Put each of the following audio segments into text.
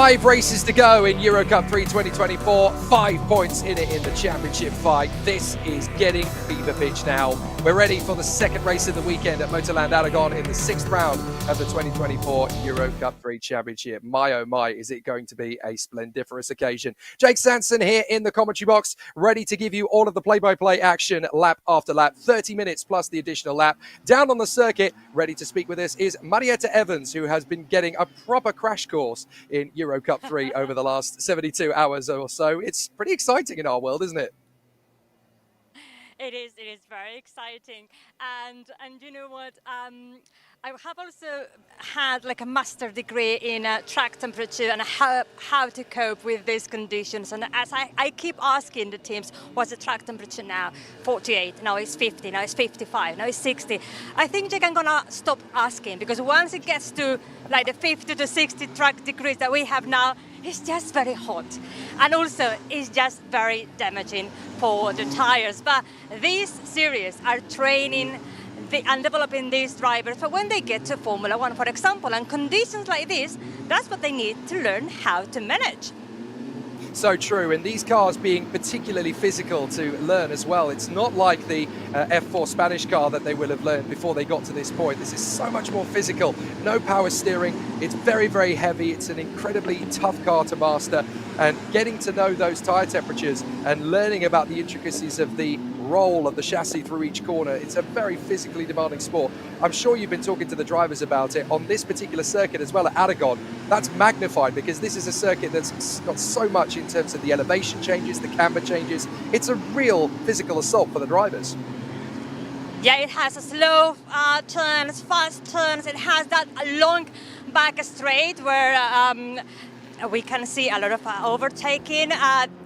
5 races to go in EUROCUP-3 2024. 5 points in it in the championship fight. This is getting fever pitch now. We're ready for the second race of the weekend at Motorland Aragon in the 6th round of the 2024 EUROCUP-3 championship. My oh my, is it going to be a splendiferous occasion. Jake Sanson here in the commentary box, ready to give you all of the play-by-play action lap after lap, 30 minutes plus the additional lap. Down on the circuit, ready to speak with us is Marietta Evans, who has been getting a proper crash course in EUROCUP-3 over the last 72 hours or so. It's pretty exciting in our world, isn't it? It is very exciting. And you know what? I have also had like a master degree in track temperature and how to cope with these conditions. And as I keep asking the teams, what's the track temperature now? 48, now it's 50, now it's 55, now it's 60. I think I'm gonna stop asking, because once it gets to like the 50 to 60 track degrees that we have now, it's just very hot, and also it's just very damaging for the tires. But these series are training and developing these drivers for when they get to Formula One, for example, and conditions like this, that's what they need to learn how to manage. So true, and these cars being particularly physical to learn as well. It's not like the F4 Spanish car that they will have learned before they got to this point. This is so much more physical. No power steering. It's very, very heavy. It's an incredibly tough car to master, and getting to know those tire temperatures and learning about the intricacies of the roll of the chassis through each corner. It's a very physically demanding sport. I'm sure you've been talking to the drivers about it on this particular circuit as well at Aragon. That's magnified because this is a circuit that's got so much in terms of the elevation changes, the camber changes. It's a real physical assault for the drivers. Yeah, it has a slow turns, fast turns. It has that long back straight where we can see a lot of overtaking.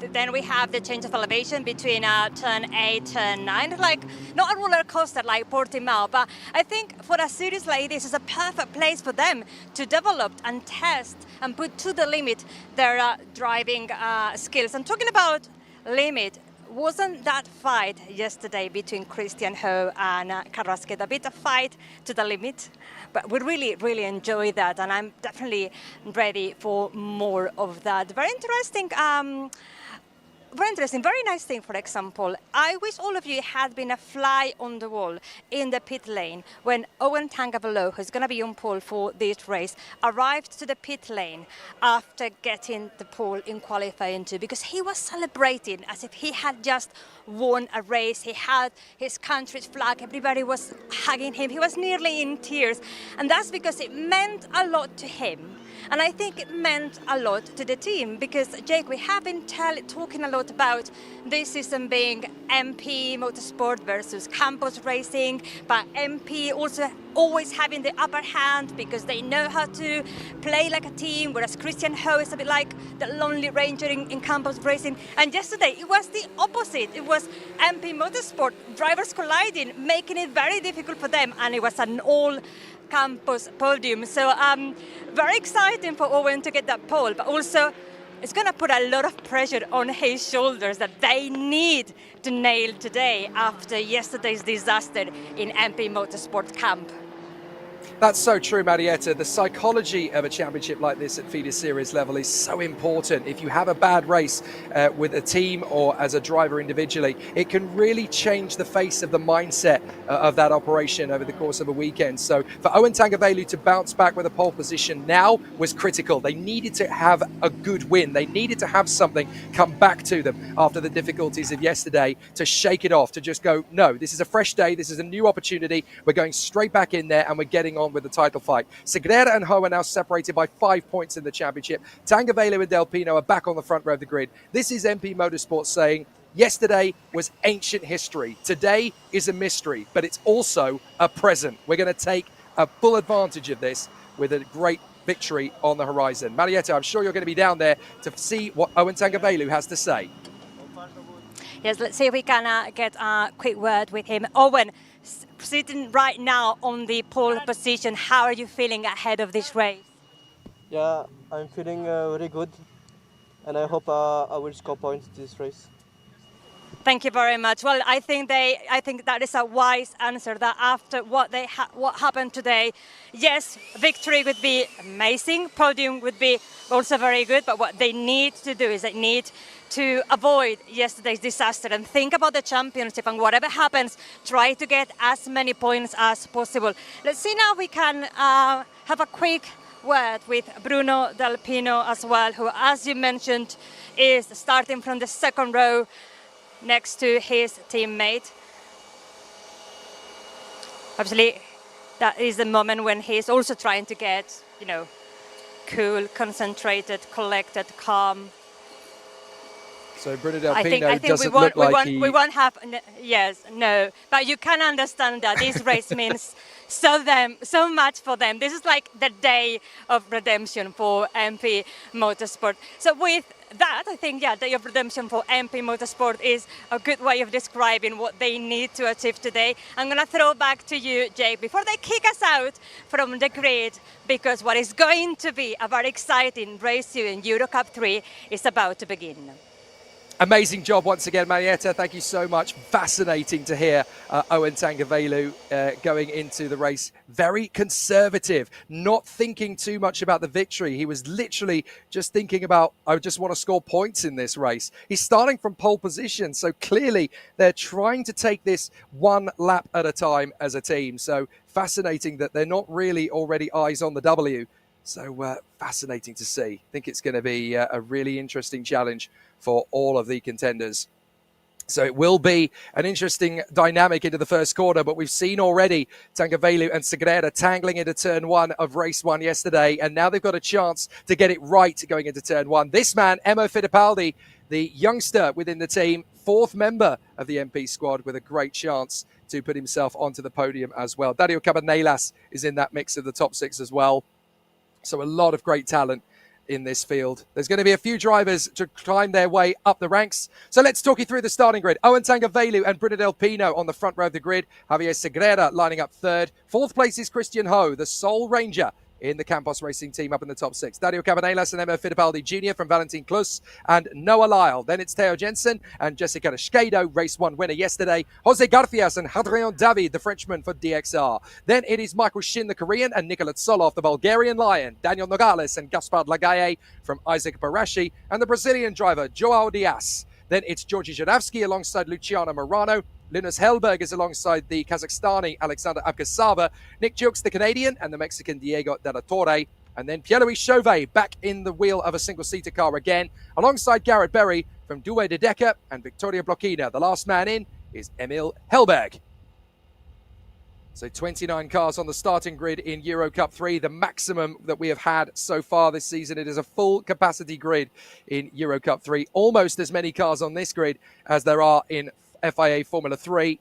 Then we have the change of elevation between turn 8, turn 9. Like, not a roller coaster like Portimao, but I think for a series like this, it's a perfect place for them to develop and test and put to the limit their driving skills. And talking about limit, wasn't that fight yesterday between Christian Ho and Carrasquet a bit of fight to the limit? But we really enjoy that, and I'm definitely ready for more of that. Very interesting, very nice thing, for example. I wish all of you had been a fly on the wall in the pit lane when Owen Tangavalo, who's going to be on pole for this race, arrived to the pit lane after getting the pole in qualifying 2, because he was celebrating as if he had just won a race. He had his country's flag, everybody was hugging him, he was nearly in tears, and that's because it meant a lot to him. And I think it meant a lot to the team, because, Jake, we have been talking a lot about this season being MP Motorsport versus Campos Racing, but MP also always having the upper hand because they know how to play like a team, whereas Christian Ho is a bit like the Lonely Ranger in Campos Racing. And yesterday it was the opposite. It was MP Motorsport, drivers colliding, making it very difficult for them, and it was an all Campos podium. So very exciting for Owen to get that pole, but also it's going to put a lot of pressure on his shoulders that they need to nail today after yesterday's disaster in MP Motorsport camp. That's so true, Marietta. The psychology of a championship like this at FIDE Series level is so important. If you have a bad race with a team or as a driver individually, it can really change the face of the mindset of that operation over the course of a weekend. So for Owen Tangavelu to bounce back with a pole position now was critical. They needed to have a good win. They needed to have something come back to them after the difficulties of yesterday to shake it off, to just go, no, this is a fresh day. This is a new opportunity. We're going straight back in there and we're getting on with the title fight. Segreira and Ho are now separated by 5 points in the championship. Tangavelu and Del Pino are back on the front row of the grid. This is MP Motorsport saying, yesterday was ancient history. Today is a mystery, but it's also a present. We're going to take a full advantage of this with a great victory on the horizon. Marietta, I'm sure you're going to be down there to see what Owen Tangavelu has to say. Yes, let's see if we can get a quick word with him. Owen, sitting right now on the pole position, how are you feeling ahead of this race? Yeah, I'm feeling very good, and I hope I will score points this race. Thank you very much. Well, I think that is a wise answer. That after what happened today, yes, victory would be amazing. Podium would be also very good. But what they need to do is they need to avoid yesterday's disaster and think about the championship, and whatever happens, try to get as many points as possible. Let's see now. We can have a quick word with Bruno Del Pino as well, who, as you mentioned, is starting from the second row next to his teammate. Obviously, that is the moment when he's also trying to get, cool, concentrated, collected, calm. So Bruno Del I Pino think doesn't look like we won't have, yes, no, but you can understand that this race means so much for them. This is like the day of redemption for MP Motorsport. So with that, I think, day of redemption for MP Motorsport is a good way of describing what they need to achieve today. I'm going to throw back to you, Jake, before they kick us out from the grid, because what is going to be a very exciting race here in EUROCUP-3 is about to begin. Amazing job once again, Marietta. Thank you so much. Fascinating to hear Owen Tangavelu going into the race. Very conservative, not thinking too much about the victory. He was literally just thinking about, I just want to score points in this race. He's starting from pole position, so clearly they're trying to take this one lap at a time as a team. So fascinating that they're not really already eyes on the W. So fascinating to see. I think it's going to be a really interesting challenge for all of the contenders. So it will be an interesting dynamic into the first quarter, but we've seen already Tangavelu and Segreira tangling into turn one of race one yesterday, and now they've got a chance to get it right going into turn one. This man, Emmo Fittipaldi, the youngster within the team, fourth member of the MP squad, with a great chance to put himself onto the podium as well. Dario Cabanellas is in that mix of the top six as well. So a lot of great talent in this field. There's going to be a few drivers to climb their way up the ranks. So let's talk you through the starting grid. Owen Tangavelu and Bruno Del Pino on the front row of the grid. Javier Segreira lining up third. Fourth place is Christian Ho, the sole Ranger in the Campos Racing team, up in the top six. Dario Cabanellas and Emma Fittipaldi Jr. from Valentin Klus and Noah Lyle. Then it's Theo Jensen and Jessica Resquedo, race one winner yesterday. Jose Garcias and Hadrian David, the Frenchman for DXR. Then it is Michael Shin, the Korean, and Nicolas Solov, the Bulgarian Lion. Daniel Nogales and Gaspard Lagaye from Isaac Barashi, and the Brazilian driver Joao Dias. Then it's Georgi Jadavsky alongside Luciano Morano. Linus Hellberg is alongside the Kazakhstani Alexander Abkasava, Nick Jukes, the Canadian, and the Mexican Diego de la Torre. And then Pierre-Louis Chauvet back in the wheel of a single-seater car again, alongside Garrett Berry from Douai de Decker and Victoria Blochina. The last man in is Emil Hellberg. So 29 cars on the starting grid in EuroCup-3, the maximum that we have had so far this season. It is a full capacity grid in EuroCup-3. Almost as many cars on this grid as there are in FIA Formula 3.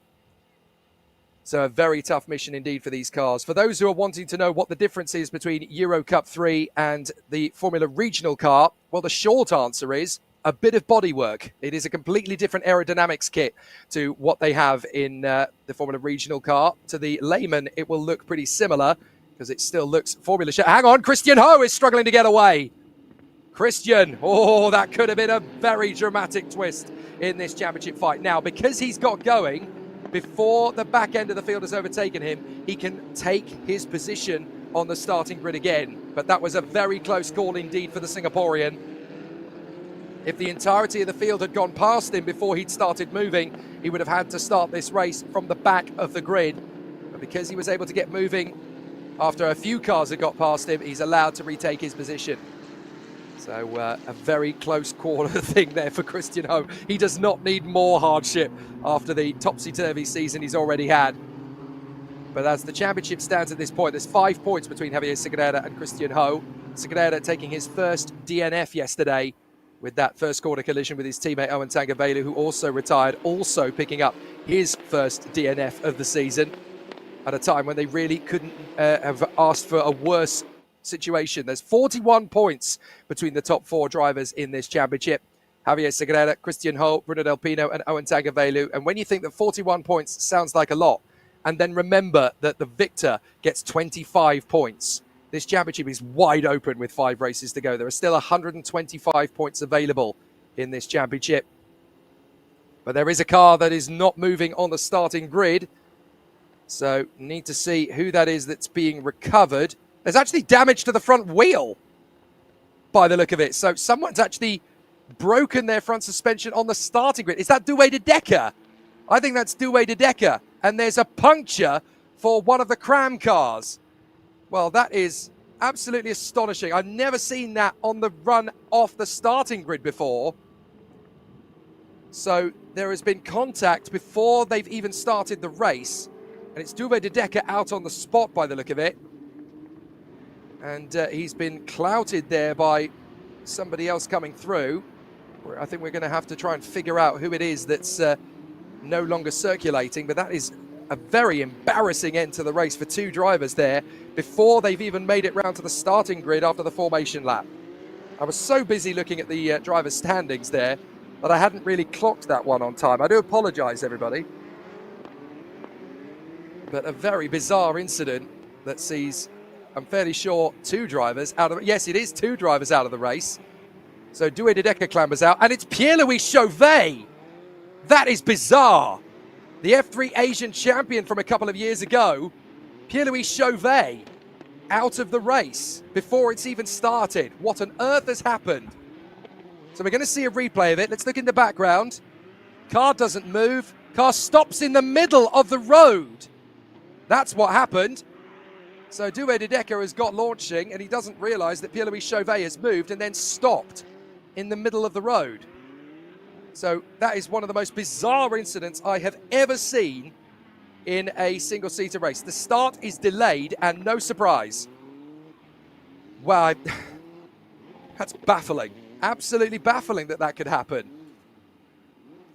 So a very tough mission indeed for these cars. For those who are wanting to know what the difference is between EuroCup-3 and the Formula Regional car, well, the short answer is a bit of bodywork. It is a completely different aerodynamics kit to what they have in the Formula Regional car. To the layman, it will look pretty similar because it still looks Formula. Hang on, Christian Ho is struggling to get away. Christian, oh, that could have been a very dramatic twist in this championship fight. Now, because he's got going before the back end of the field has overtaken him, he can take his position on the starting grid again. But that was a very close call indeed for the Singaporean. If the entirety of the field had gone past him before he'd started moving, he would have had to start this race from the back of the grid. But because he was able to get moving after a few cars had got past him, he's allowed to retake his position. So a very close corner thing there for Christian Ho. He does not need more hardship after the topsy-turvy season he's already had. But as the championship stands at this point, there's 5 points between Javier Segreira and Christian Ho. Segreira taking his first DNF yesterday with that first quarter collision with his teammate Owen Tangavelu, who also retired, also picking up his first DNF of the season at a time when they really couldn't have asked for a worse situation. There's 41 points between the top four drivers in this championship. Javier Segreira, Christian Ho, Bruno Del Pino and Owen Tangavelu. And when you think that 41 points sounds like a lot, and then remember that the victor gets 25 points, this championship is wide open with 5 races to go. There are still 125 points available in this championship. But there is a car that is not moving on the starting grid. So need to see who that is that's being recovered. There's actually damage to the front wheel by the look of it. So someone's actually broken their front suspension on the starting grid. Is that Douwe de Decker? I think that's Douwe de Decker. And there's a puncture for one of the Cram cars. Well, that is absolutely astonishing. I've never seen that on the run off the starting grid before. So there has been contact before they've even started the race. And it's Douwe de Decker out on the spot by the look of it. And he's been clouted there by somebody else coming through. I think we're going to have to try and figure out who it is that's no longer circulating. But that is a very embarrassing end to the race for two drivers there before they've even made it round to the starting grid after the formation lap. I was so busy looking at the driver's standings there that I hadn't really clocked that one on time. I do apologise, everybody. But a very bizarre incident that sees, I'm fairly sure, two drivers out of... Yes, it is two drivers out of the race. So Douwe de Decker clambers out, and it's Pierre-Louis Chauvet. That is bizarre. The F3 Asian champion from a couple of years ago, Pierre-Louis Chauvet, out of the race before it's even started. What on earth has happened? So we're going to see a replay of it. Let's look in the background. Car doesn't move. Car stops in the middle of the road. That's what happened. So Douwe de Decker has got launching, and he doesn't realise that Pierre-Louis Chauvet has moved and then stopped in the middle of the road. So that is one of the most bizarre incidents I have ever seen in a single-seater race. The start is delayed, and no surprise. Wow, that's baffling. Absolutely baffling that that could happen.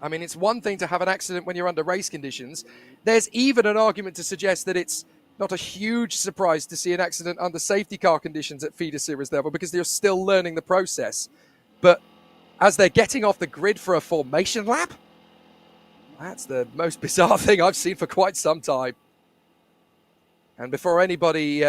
I mean, it's one thing to have an accident when you're under race conditions. There's even an argument to suggest that it's not a huge surprise to see an accident under safety car conditions at feeder series level because they're still learning the process. But as they're getting off the grid for a formation lap, that's the most bizarre thing I've seen for quite some time. And before anybody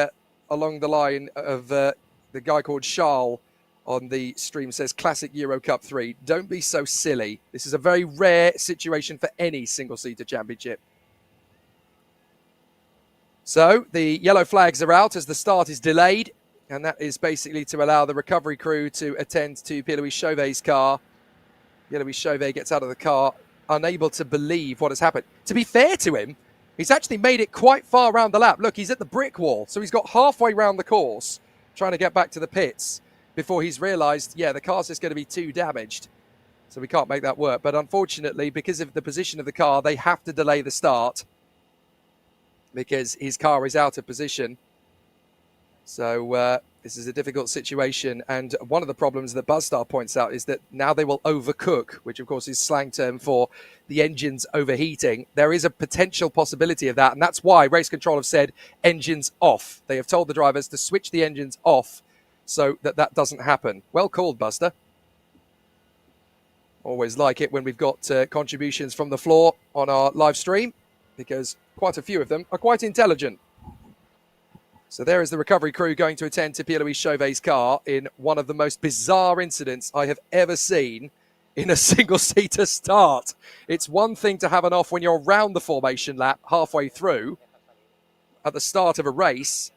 along the line of the guy called Charles on the stream says classic EuroCup-3, don't be so silly. This is a very rare situation for any single-seater championship. So the yellow flags are out as the start is delayed, and that is basically to allow the recovery crew to attend to Pierre-Louis Chauvet's car. Pierre-Louis Chauvet gets out of the car, unable to believe what has happened. To be fair to him, he's actually made it quite far around the lap. Look, he's at the brick wall, so he's got halfway round the course, trying to get back to the pits before he's realised, yeah, the car's just going to be too damaged. So we can't make that work. But unfortunately, because of the position of the car, they have to delay the start because his car is out of position. So this is a difficult situation. And one of the problems that Buzzstar points out is that now they will overcook, which of course is slang term for the engines overheating. There is a potential possibility of that. And that's why Race Control have said engines off. They have told the drivers to switch the engines off so that that doesn't happen. Well called, Buster. Always like it when we've got contributions from the floor on our live stream, because quite a few of them are quite intelligent. So there is the recovery crew going to attend to Pierre-Louis Chauvet's car in one of the most bizarre incidents I have ever seen in a single-seater start. It's one thing to have an off when you're around the formation lap halfway through at the start of a race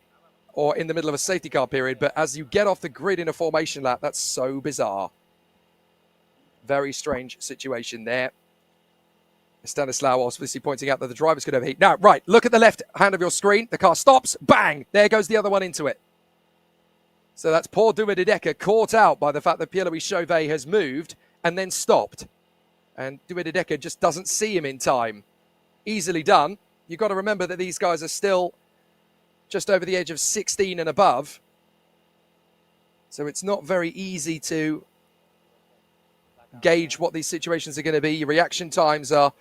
or in the middle of a safety car period, but as you get off the grid in a formation lap, that's so bizarre. Very strange situation there. Stanislaw obviously pointing out that the drivers could overheat. Now, right, look at the left hand of your screen. The car stops. Bang! There goes the other one into it. So that's poor Douwe de Decker caught out by the fact that Pierre-Louis Chauvet has moved and then stopped. And Douwe de Decker just doesn't see him in time. Easily done. You've got to remember that these guys are still just over the age of 16 and above. So it's not very easy to gauge what these situations are going to be. Your reaction times are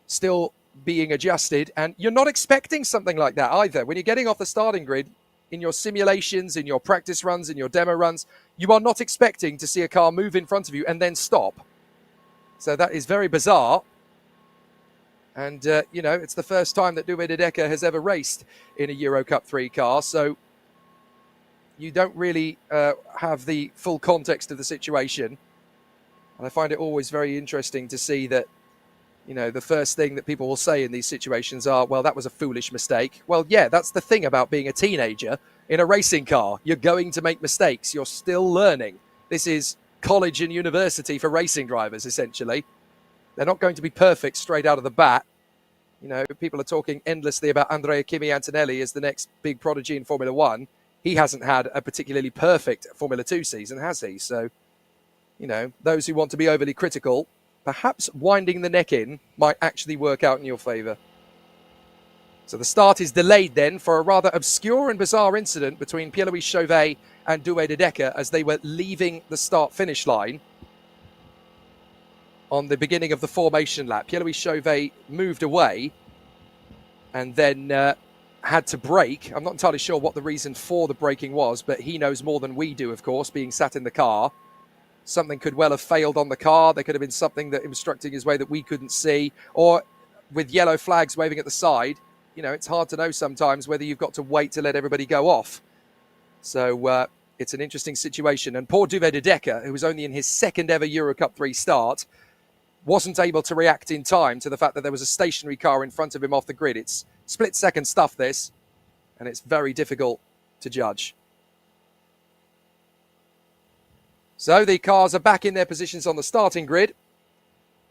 still being adjusted, and you're not expecting something like that either. When you're getting off the starting grid, in your simulations, in your practice runs, in your demo runs, you are not expecting to see a car move in front of you and then stop. So that is very bizarre. And, you know, it's the first time that Douwe de Decker has ever raced in a EuroCup-3 car, so you don't really have the full context of the situation. And I find it always very interesting to see that You know, the first thing that people will say in these situations are, well, that was a foolish mistake. Well, yeah, that's the thing about being a teenager in a racing car. You're going to make mistakes. You're still learning. This is college and university for racing drivers, essentially. They're not going to be perfect straight out of the bat. You know, people are talking endlessly about Andrea Kimi Antonelli as the next big prodigy in Formula One. He hasn't had a particularly perfect Formula 2 season, has he? So, you know, those who want to be overly critical, perhaps winding the neck in might actually work out in your favour. So the start is delayed then for a rather obscure and bizarre incident between Pierre-Louis Chauvet and Douwe de Decker as they were leaving the start-finish line on the beginning of the formation lap. Pierre-Louis Chauvet moved away and then had to brake. I'm not entirely sure what the reason for the braking was, but he knows more than we do, of course, being sat in the car. Something could well have failed on the car. There could have been something that obstructing his way that we couldn't see. Or with yellow flags waving at the side, you know, it's hard to know sometimes whether you've got to wait to let everybody go off. So it's an interesting situation. And poor Douwe de Decker, who was only in his second ever EUROCUP-3 start, wasn't able to react in time to the fact that there was a stationary car in front of him off the grid. It's split-second stuff, this, and it's very difficult to judge. So the cars are back in their positions on the starting grid.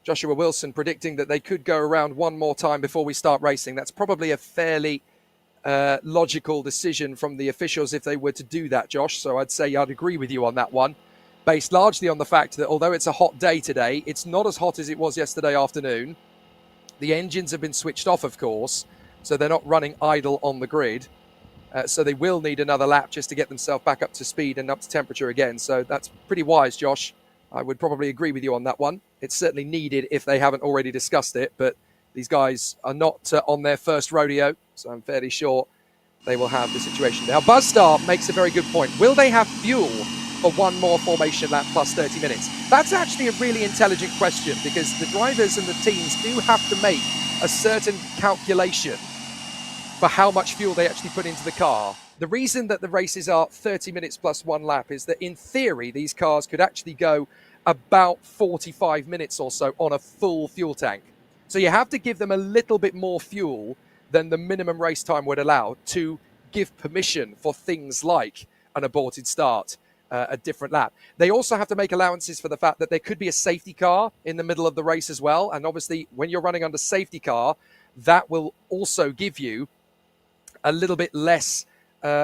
Joshua Wilson predicting that they could go around one more time before we start racing. That's probably a fairly logical decision from the officials if they were to do that, Josh. So I'd say I'd agree with you on that one, based largely on the fact that although it's a hot day today, it's not as hot as it was yesterday afternoon. The engines have been switched off, of course, so they're not running idle on the grid. So they will need another lap just to get themselves back up to speed and up to temperature again. So that's pretty wise, Josh. I would probably agree with you on that one. It's certainly needed if they haven't already discussed it, but these guys are not on their first rodeo, so I'm fairly sure they will have the situation. Now, Buzzstar makes a very good point. Will they have fuel for one more formation lap plus 30 minutes? That's actually a really intelligent question because the drivers and the teams do have to make a certain calculation for how much fuel they actually put into the car. The reason that the races are 30 minutes plus one lap is that in theory, these cars could actually go about 45 minutes or so on a full fuel tank. So you have to give them a little bit more fuel than the minimum race time would allow to give permission for things like an aborted start, a different lap. They also have to make allowances for the fact that there could be a safety car in the middle of the race as well. And obviously, when you're running under safety car, that will also give you a little bit less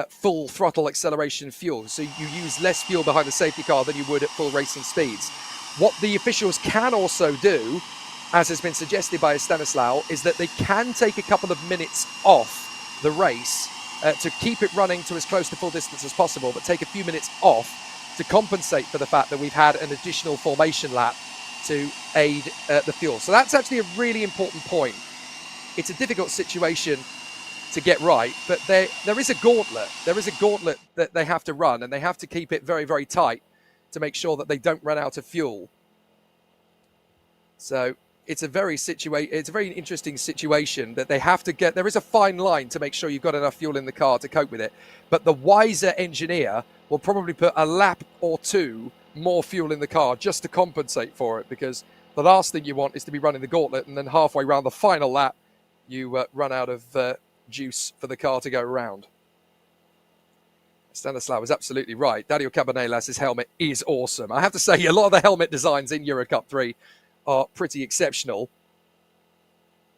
full throttle acceleration fuel. So you use less fuel behind the safety car than you would at full racing speeds. What the officials can also do, as has been suggested by Stanislaw, is that they can take a couple of minutes off the race to keep it running to as close to full distance as possible, but take a few minutes off to compensate for the fact that we've had an additional formation lap to aid the fuel. So that's actually a really important point. It's a difficult situation to get right, but there is a gauntlet. There is a gauntlet that they have to run, and they have to keep it very, very tight to make sure that they don't run out of fuel. So it's a very interesting situation that they have to get. There is a fine line to make sure you've got enough fuel in the car to cope with it. But the wiser engineer will probably put a lap or two more fuel in the car just to compensate for it, because the last thing you want is to be running the gauntlet and then halfway around the final lap, you run out of juice for the car to go around. Stanislaw was absolutely right. Dario Cabanellas' helmet is awesome. I have to say, a lot of the helmet designs in EuroCup-3 are pretty exceptional.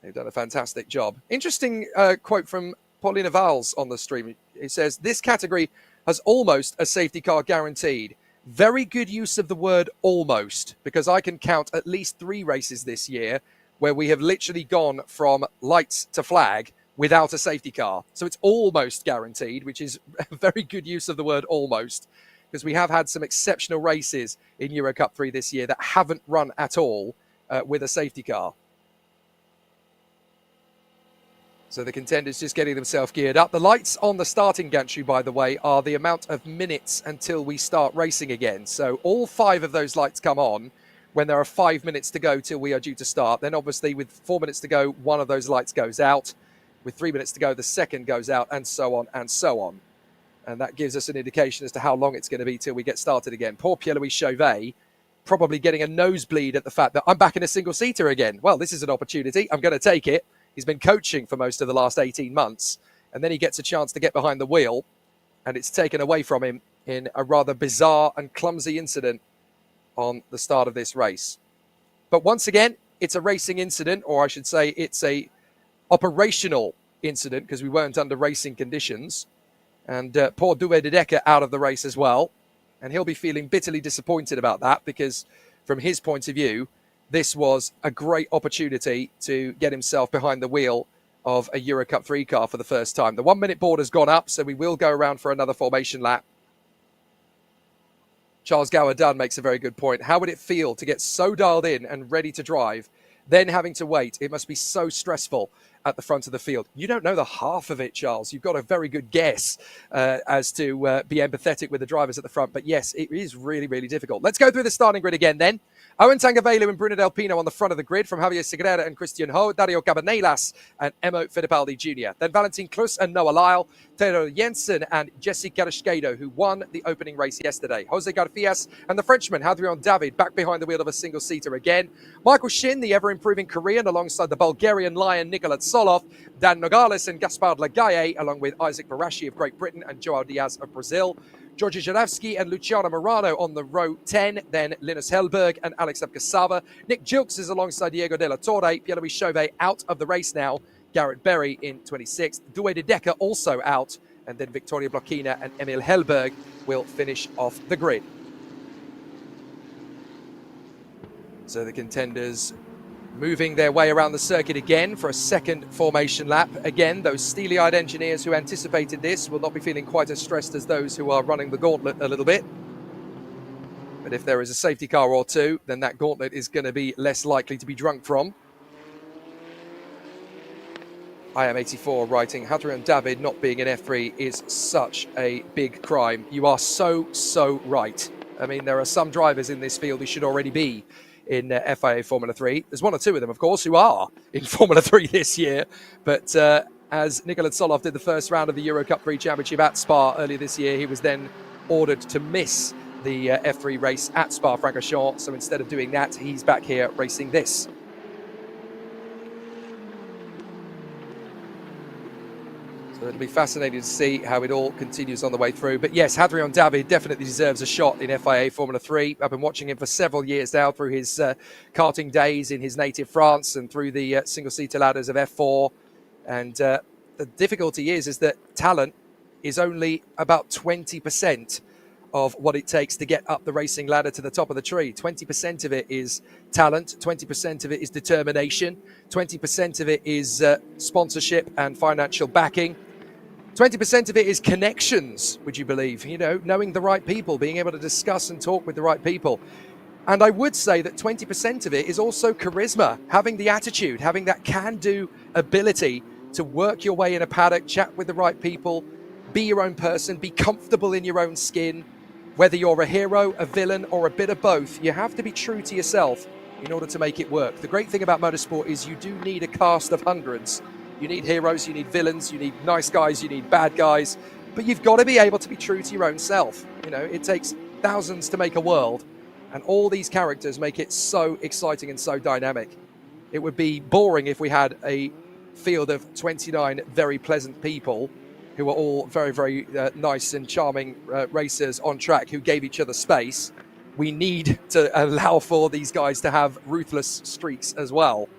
They've done a fantastic job. Interesting quote from Paulina Valls on the stream. It says, this category has almost a safety car guaranteed. Very good use of the word almost, because I can count at least 3 races this year where we have literally gone from lights to flag without a safety car. So it's almost guaranteed, which is a very good use of the word almost, because we have had some exceptional races in EuroCup-3 this year that haven't run at all with a safety car. So the contenders just getting themselves geared up. The lights on the starting gantry, by the way, are the amount of minutes until we start racing again. So all 5 of those lights come on when there are 5 minutes to go till we are due to start. Then obviously with 4 minutes to go, one of those lights goes out. With 3 minutes to go, the second goes out, and so on and so on. And that gives us an indication as to how long it's going to be till we get started again. Poor Pierre-Louis Chauvet probably getting a nosebleed at the fact that I'm back in a single-seater again. Well, this is an opportunity. I'm going to take it. He's been coaching for most of the last 18 months, and then he gets a chance to get behind the wheel, and it's taken away from him in a rather bizarre and clumsy incident on the start of this race. But once again, it's a racing incident, or I should say it's a operational incident, because we weren't under racing conditions. And poor Douwe de Decker out of the race as well. And he'll be feeling bitterly disappointed about that, because from his point of view, this was a great opportunity to get himself behind the wheel of a EUROCUP-3 car for the first time. The 1 minute board has gone up, so we will go around for another formation lap. Charles Gower-Dunn makes a very good point. How would it feel to get so dialed in and ready to drive, then having to wait? It must be so stressful at the front of the field. You don't know the half of it, Charles. You've got a very good guess as to be empathetic with the drivers at the front. But yes, it is really, really difficult. Let's go through the starting grid again then. Owen Tangavelu and Bruno Del Pino on the front of the grid, from Javier Segrera and Christian Ho, Dario Cabanelas and Emo Fittipaldi Jr. Then Valentin Klus and Noah Lyle, Theodor Jensen and Jesse Carrasquedo, who won the opening race yesterday. Jose Garfias and the Frenchman, Hadrian David, back behind the wheel of a single-seater again. Michael Shin, the ever-improving Korean, alongside the Bulgarian Lion Nicolas Solov, Dan Nogales and Gaspard Lagaye, along with Isaac Barashi of Great Britain and Joao Diaz of Brazil. Georgi Jaravsky and Luciano Morano on the row 10, then Linus Hellberg and Alex Abkasava. Nick Jilks is alongside Diego de la Torre. Pierre-Louis Chauvet out of the race now. Garrett Berry in 26th. Douwe de Decker also out. And then Victoria Blokina and Emil Hellberg will finish off the grid. So the contenders moving their way around the circuit again for a second formation lap. Again, those steely-eyed engineers who anticipated this will not be feeling quite as stressed as those who are running the gauntlet a little bit. But if there is a safety car or two, then that gauntlet is going to be less likely to be drunk from. I am 84 writing, Hadrian David not being in F3 is such a big crime. You are so right. I mean, there are some drivers in this field who should already be in FIA Formula 3. There's one or two of them, of course, who are in Formula 3 this year. But as Nicolas Solov did the first round of the EuroCup-3 Championship at Spa earlier this year, he was then ordered to miss the F3 race at Spa-Francorchamps. So instead of doing that, he's back here racing this. So it'll be fascinating to see how it all continues on the way through. But yes, Hadrian David definitely deserves a shot in FIA Formula 3. I've been watching him for several years now through his karting days in his native France and through the single-seater ladders of F4. And the difficulty is that talent is only about 20% of what it takes to get up the racing ladder to the top of the tree. 20% of it is talent, 20% of it is determination, 20% of it is sponsorship and financial backing. 20% of it is connections, would you believe? You know, knowing the right people, being able to discuss and talk with the right people. And I would say that 20% of it is also charisma, having the attitude, having that can-do ability to work your way in a paddock, chat with the right people, be your own person, be comfortable in your own skin. Whether you're a hero, a villain, or a bit of both, you have to be true to yourself in order to make it work. The great thing about motorsport is you do need a cast of hundreds. You need heroes, you need villains, you need nice guys, you need bad guys, but you've got to be able to be true to your own self. You know, it takes thousands to make a world, and all these characters make it so exciting and so dynamic. It would be boring if we had a field of 29 very pleasant people who are all very nice and charming racers on track who gave each other space. We need to allow for these guys to have ruthless streaks as well.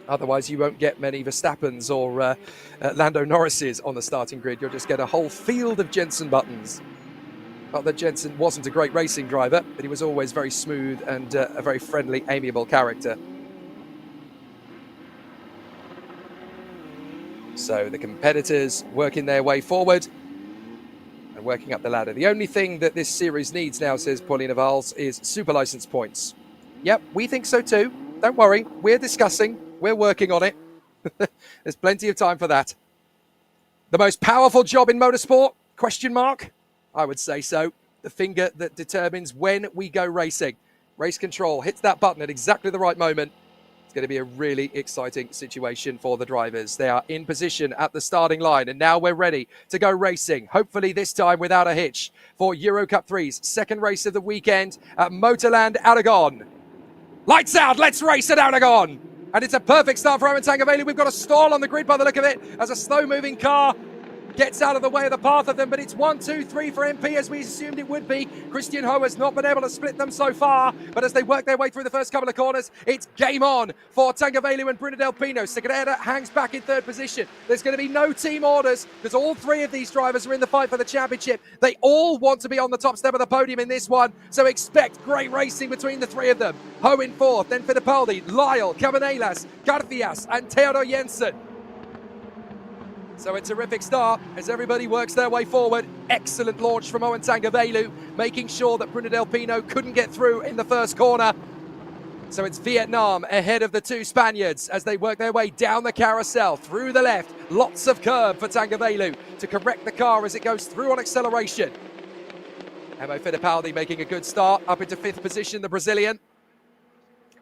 Otherwise, you won't get many Verstappens or Lando Norrises on the starting grid. You'll just get a whole field of Jensen Buttons. Not that Jensen wasn't a great racing driver, but he was always very smooth and a very friendly, amiable character. So the competitors working their way forward and working up the ladder. The only thing that this series needs now, says Paulina Valls, is super license points. Yep, we think so too. Don't worry, we're discussing. We're working on it. There's plenty of time for that. The most powerful job in motorsport? Question mark? I would say so. The finger that determines when we go racing. Race control hits that button at exactly the right moment. It's going to be a really exciting situation for the drivers. They are in position at the starting line, and now we're ready to go racing, hopefully this time without a hitch, for EUROCUP-3's second race of the weekend at Motorland Aragon. Lights out, let's race at Aragon! And it's a perfect start for Owen Tangavelu. We've got a stall on the grid by the look of it, as a slow-moving car gets out of the way of the path of them, but it's 1, 2, 3 for MP as we assumed it would be. Christian Ho has not been able to split them so far, but as they work their way through the first couple of corners, it's game on for Tangavelu and Bruno Del Pino. Segurera hangs back in third position. There's going to be no team orders because all three of these drivers are in the fight for the championship. They all want to be on the top step of the podium in this one, so expect great racing between the three of them. Ho in fourth, then Fittipaldi, Lyle, Cabanillas, Garcias and Theodor Jensen. So a terrific start as everybody works their way forward. Excellent launch from Owen Tangavelu, making sure that Bruno Del Pino couldn't get through in the first corner. So it's Vietnam ahead of the two Spaniards as they work their way down the carousel, through the left. Lots of curb for Tangavelu to correct the car as it goes through on acceleration. Emo Fittipaldi making a good start, up into fifth position, the Brazilian.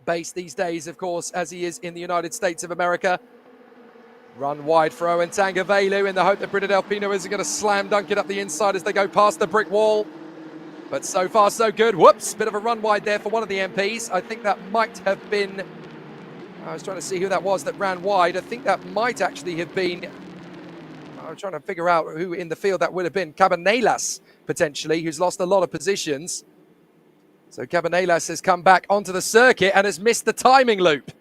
Based these days, of course, as he is in the United States of America. Run wide for Owen Tangavelu in the hope that Bruno Del Pino isn't going to slam dunk it up the inside as they go past the brick wall. But so far, so good. Whoops, bit of a run wide there for one of the MPs. I think that might have been... I was trying to see who that was that ran wide. I think that might actually have been... I'm trying to figure out who in the field that would have been. Cabanillas, potentially, who's lost a lot of positions. So Cabanillas has come back onto the circuit and has missed the timing loop.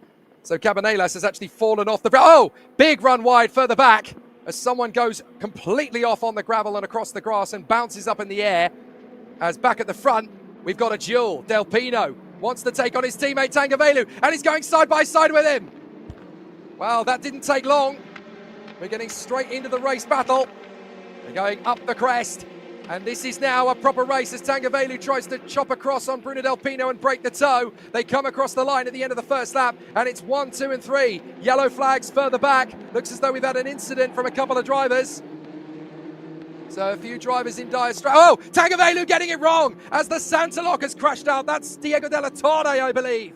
So Cabanillas has actually fallen off the... Oh, big run wide further back as someone goes completely off on the gravel and across the grass and bounces up in the air. As back at the front, we've got a duel. Del Pino wants to take on his teammate Tangavelu, and he's going side by side with him. Well, that didn't take long. We're getting straight into the race battle. We're going up the crest. And this is now a proper race as Tangavelu tries to chop across on Bruno Del Pino and break the toe. They come across the line at the end of the first lap, and it's 1, 2 and 3. Yellow flags further back. Looks as though we've had an incident from a couple of drivers. So a few drivers in dire straits. Oh, Tangavelu getting it wrong as the Santa Lock has crashed out. That's Diego Della Torre, I believe.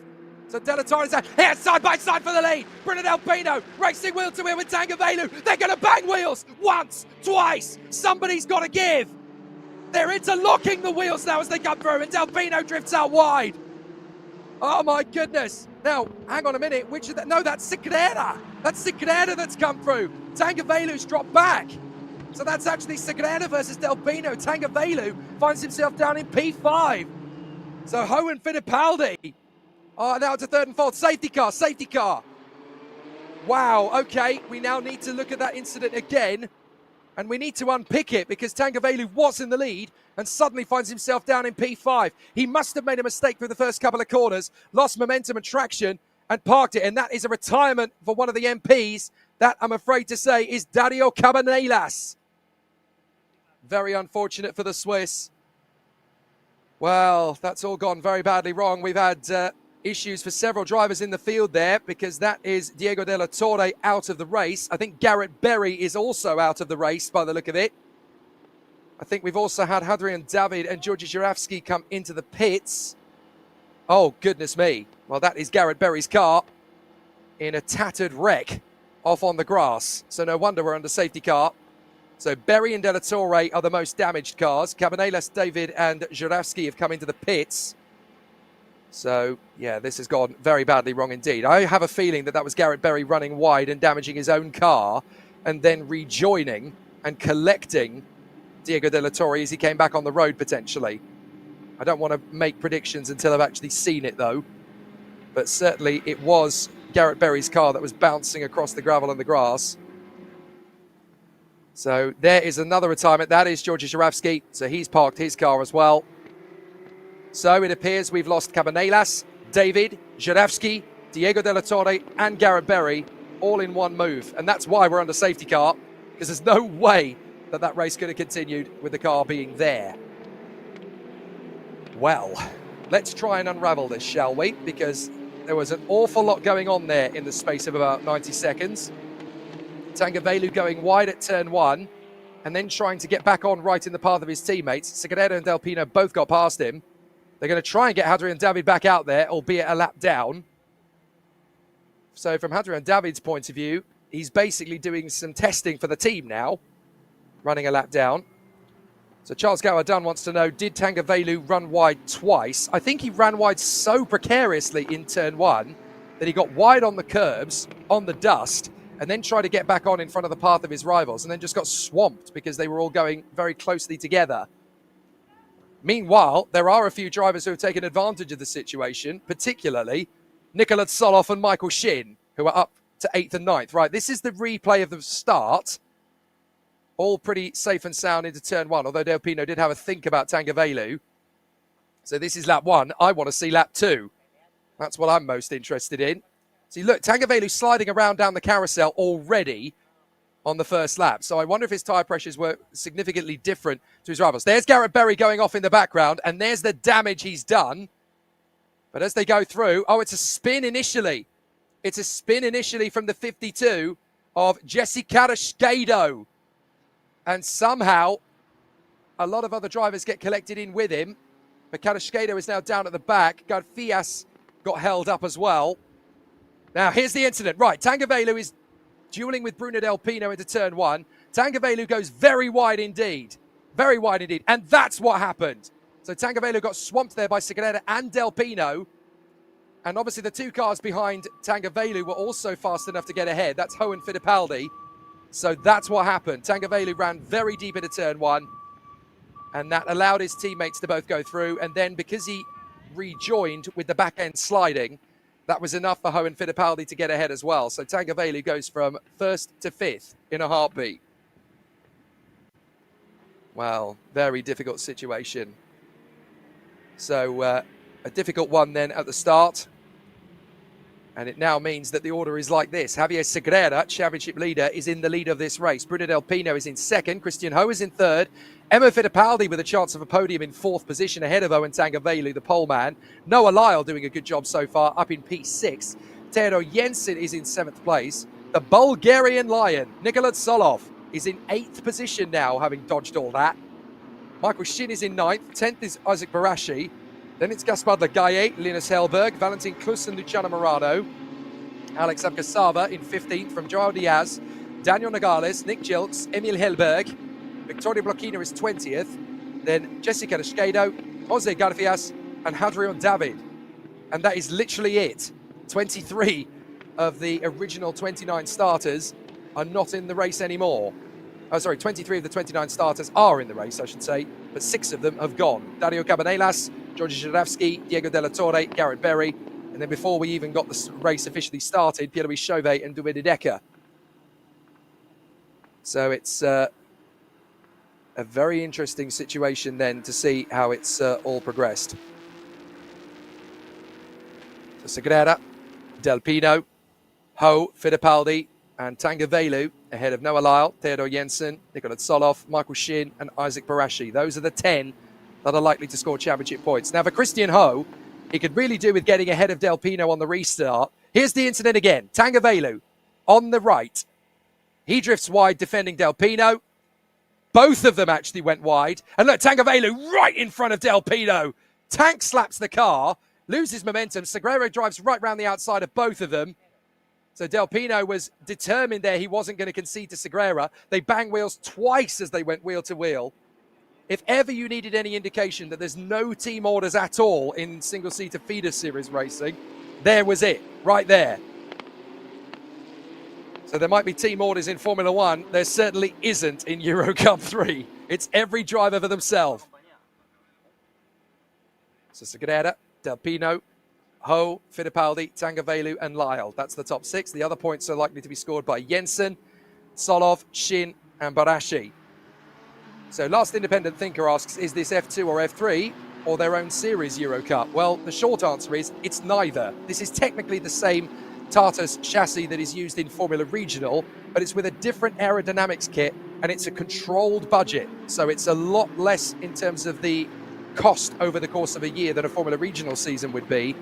So Della Torre's here side by side for the lead. Bruno Del Pino racing wheel to wheel with Tangavelu. They're going to bang wheels once, twice. Somebody's got to give. They're interlocking the wheels now as they come through, and Del Pino drifts out wide. Oh my goodness. Now, hang on a minute, which of that? No, that's Segurera. That's Segurera that's come through. Tangavelu's dropped back. So that's actually Segurera versus Del Pino. Tangavelu finds himself down in P5. So Ho and Fittipaldi are now to third and fourth. Safety car, safety car. Wow, okay, we now need to look at that incident again. And we need to unpick it because Tangavelu was in the lead and suddenly finds himself down in P5. He must have made a mistake through the first couple of corners, lost momentum and traction and parked it. And that is a retirement for one of the MPs. That, I'm afraid to say, is Dario Cabanillas. Very unfortunate for the Swiss. Well, that's all gone very badly wrong. We've had issues for several drivers in the field there because that is Diego Della Torre out of the race. I think Garrett Berry is also out of the race by the look of it. I think we've also had Hadrian David and Georgi Żurawski come into the pits. Oh, goodness me. Well, that is Garrett Berry's car in a tattered wreck off on the grass. So no wonder we're under safety car. So Berry and Della Torre are the most damaged cars. Cabanillas, David and Żurawski have come into the pits. So, yeah, this has gone very badly wrong indeed. I have a feeling that that was Garrett Berry running wide and damaging his own car and then rejoining and collecting Diego Della Torre as he came back on the road, potentially. I don't want to make predictions until I've actually seen it, though. But certainly it was Garrett Berry's car that was bouncing across the gravel and the grass. So there is another retirement. That is Georgi Żurawski. So he's parked his car as well. So it appears we've lost Cabanillas, David, Żurawski, Diego Della Torre and Garrett Berry all in one move. And that's why we're under safety car, because there's no way that that race could have continued with the car being there. Well, let's try and unravel this, shall we? Because there was an awful lot going on there in the space of about 90 seconds. Tangavelu going wide at turn 1 and then trying to get back on right in the path of his teammates. Segurera and Del Pino both got past him. They're going to try and get Hadrian David back out there, albeit a lap down. So from Hadra and David's point of view, he's basically doing some testing for the team now, running a lap down. So Charles Gower-Dunn wants to know, did Tangavelu run wide twice? I think he ran wide so precariously in turn 1 that he got wide on the curbs, on the dust, and then tried to get back on in front of the path of his rivals, and then just got swamped because they were all going very closely together. Meanwhile, there are a few drivers who have taken advantage of the situation, particularly Nikola Tsoloff and Michael Shin, who are up to 8th and 9th. Right, this is the replay of the start. All pretty safe and sound into turn 1, although Del Pino did have a think about Tangavelu. So this is lap 1. I want to see lap 2. That's what I'm most interested in. See, look, Tangavelu sliding around down the carousel already on the first lap. So I wonder if his tyre pressures were significantly different to his rivals. There's Garrett Berry going off in the background, and there's the damage he's done. But as they go through, oh, it's a spin initially. It's a spin initially from the 52 of Jesse Carrasquedo. And somehow, a lot of other drivers get collected in with him. But Carrasquedo is now down at the back. Garfias got held up as well. Now, here's the incident. Right, Tangavelu is dueling with Bruno Del Pino into turn 1. Tangavelu goes very wide indeed. Very wide indeed. And that's what happened. So Tangavelu got swamped there by Segurera and Del Pino. And obviously the two cars behind Tangavelu were also fast enough to get ahead. That's Ho and Fittipaldi. So that's what happened. Tangavelu ran very deep into turn 1. And that allowed his teammates to both go through. And then because he rejoined with the back end sliding, that was enough for Ho and Fittipaldi to get ahead as well. So Tangavelu goes from 1st to 5th in a heartbeat. Well, very difficult situation. So a difficult one then at the start. And it now means that the order is like this. Javier Segurera, championship leader, is in the lead of this race. Bruno Del Pino is in 2nd. Christian Ho is in 3rd. Emma Fittipaldi with a chance of a podium in 4th position ahead of Owen Tangavelu, the pole man. Noah Lyle doing a good job so far, up in P6. Theodor Jensen is in 7th place. The Bulgarian Lion, Nikola Tsoloff, is in 8th position now, having dodged all that. Michael Shin is in 9th. 10th is Isaac Barashi. Then it's Gaspar Lagaye, Linus Hellberg, Valentin Klus and Luciano Morano. Alex Abkasava in 15th from Joao Diaz, Daniel Nogales, Nick Jilks, Emil Hellberg. Victoria Blochina is 20th. Then Jessica Carrasquedo, Jose Garfias and Hadrian David. And that is literally it. 23 of the original 29 starters are not in the race anymore. Oh, sorry, 23 of the 29 starters are in the race, I should say, but 6 of them have gone. Dario Cabanelas, Georgi Zhiravsky, Diego Della Torre, Garrett Berry, and then before we even got the race officially started, Pierre-Louis Chauvet and David Decker. So it's a very interesting situation then to see how it's all progressed. So Segurera, Del Pino, Ho, Fittipaldi, and Tangavelu ahead of Noah Lyle, Theodor Jensen, Nikola Tsoloff, Michael Shin, and Isaac Barashi. Those are the 10 that are likely to score championship points. Now, for Christian Ho, he could really do with getting ahead of Del Pino on the restart. Here's the incident again. Tangavelu on the right. He drifts wide defending Del Pino. Both of them actually went wide. And look, Tangavelu right in front of Del Pino. Tank slaps the car, loses momentum. Segurera drives right round the outside of both of them. So Del Pino was determined there he wasn't going to concede to Segurera. They banged wheels twice as they went wheel to wheel. If ever you needed any indication that there's no team orders at all in single-seater feeder series racing, there was it, right there. So there might be team orders in Formula One. There certainly isn't in EuroCup-3. It's every driver for themselves. So Segurera, Del Pino, Ho, Fittipaldi, Tangavelu, and Lyle. That's the top 6. The other points are likely to be scored by Jensen, Tsoloff, Shin, and Barashi. So Last Independent Thinker asks, is this F2 or F3 or their own series EuroCup? Well, the short answer is it's neither. This is technically the same Tartus chassis that is used in Formula Regional, but it's with a different aerodynamics kit and it's a controlled budget. So it's a lot less in terms of the cost over the course of a year than a Formula Regional season would be.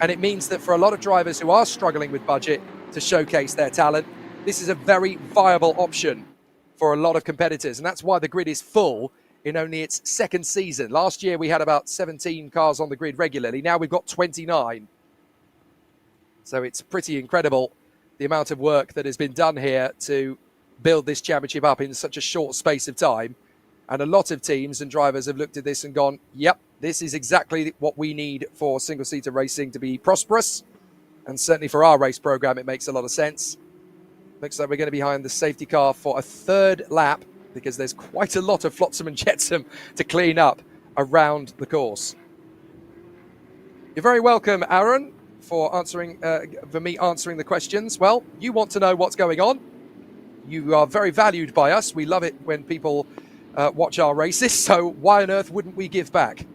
And it means that for a lot of drivers who are struggling with budget to showcase their talent, this is a very viable option for a lot of competitors. And that's why the grid is full in only its 2nd season. Last year, we had about 17 cars on the grid regularly. Now we've got 29. So it's pretty incredible the amount of work that has been done here to build this championship up in such a short space of time. And a lot of teams and drivers have looked at this and gone, yep, this is exactly what we need for single-seater racing to be prosperous. And certainly for our race program, it makes a lot of sense. Looks like we're going to be behind the safety car for a third lap because there's quite a lot of flotsam and jetsam to clean up around the course. You're very welcome, Aaron, for me answering the questions. Well, you want to know what's going on. You are very valued by us. We love it when people watch our races, so why on earth wouldn't we give back?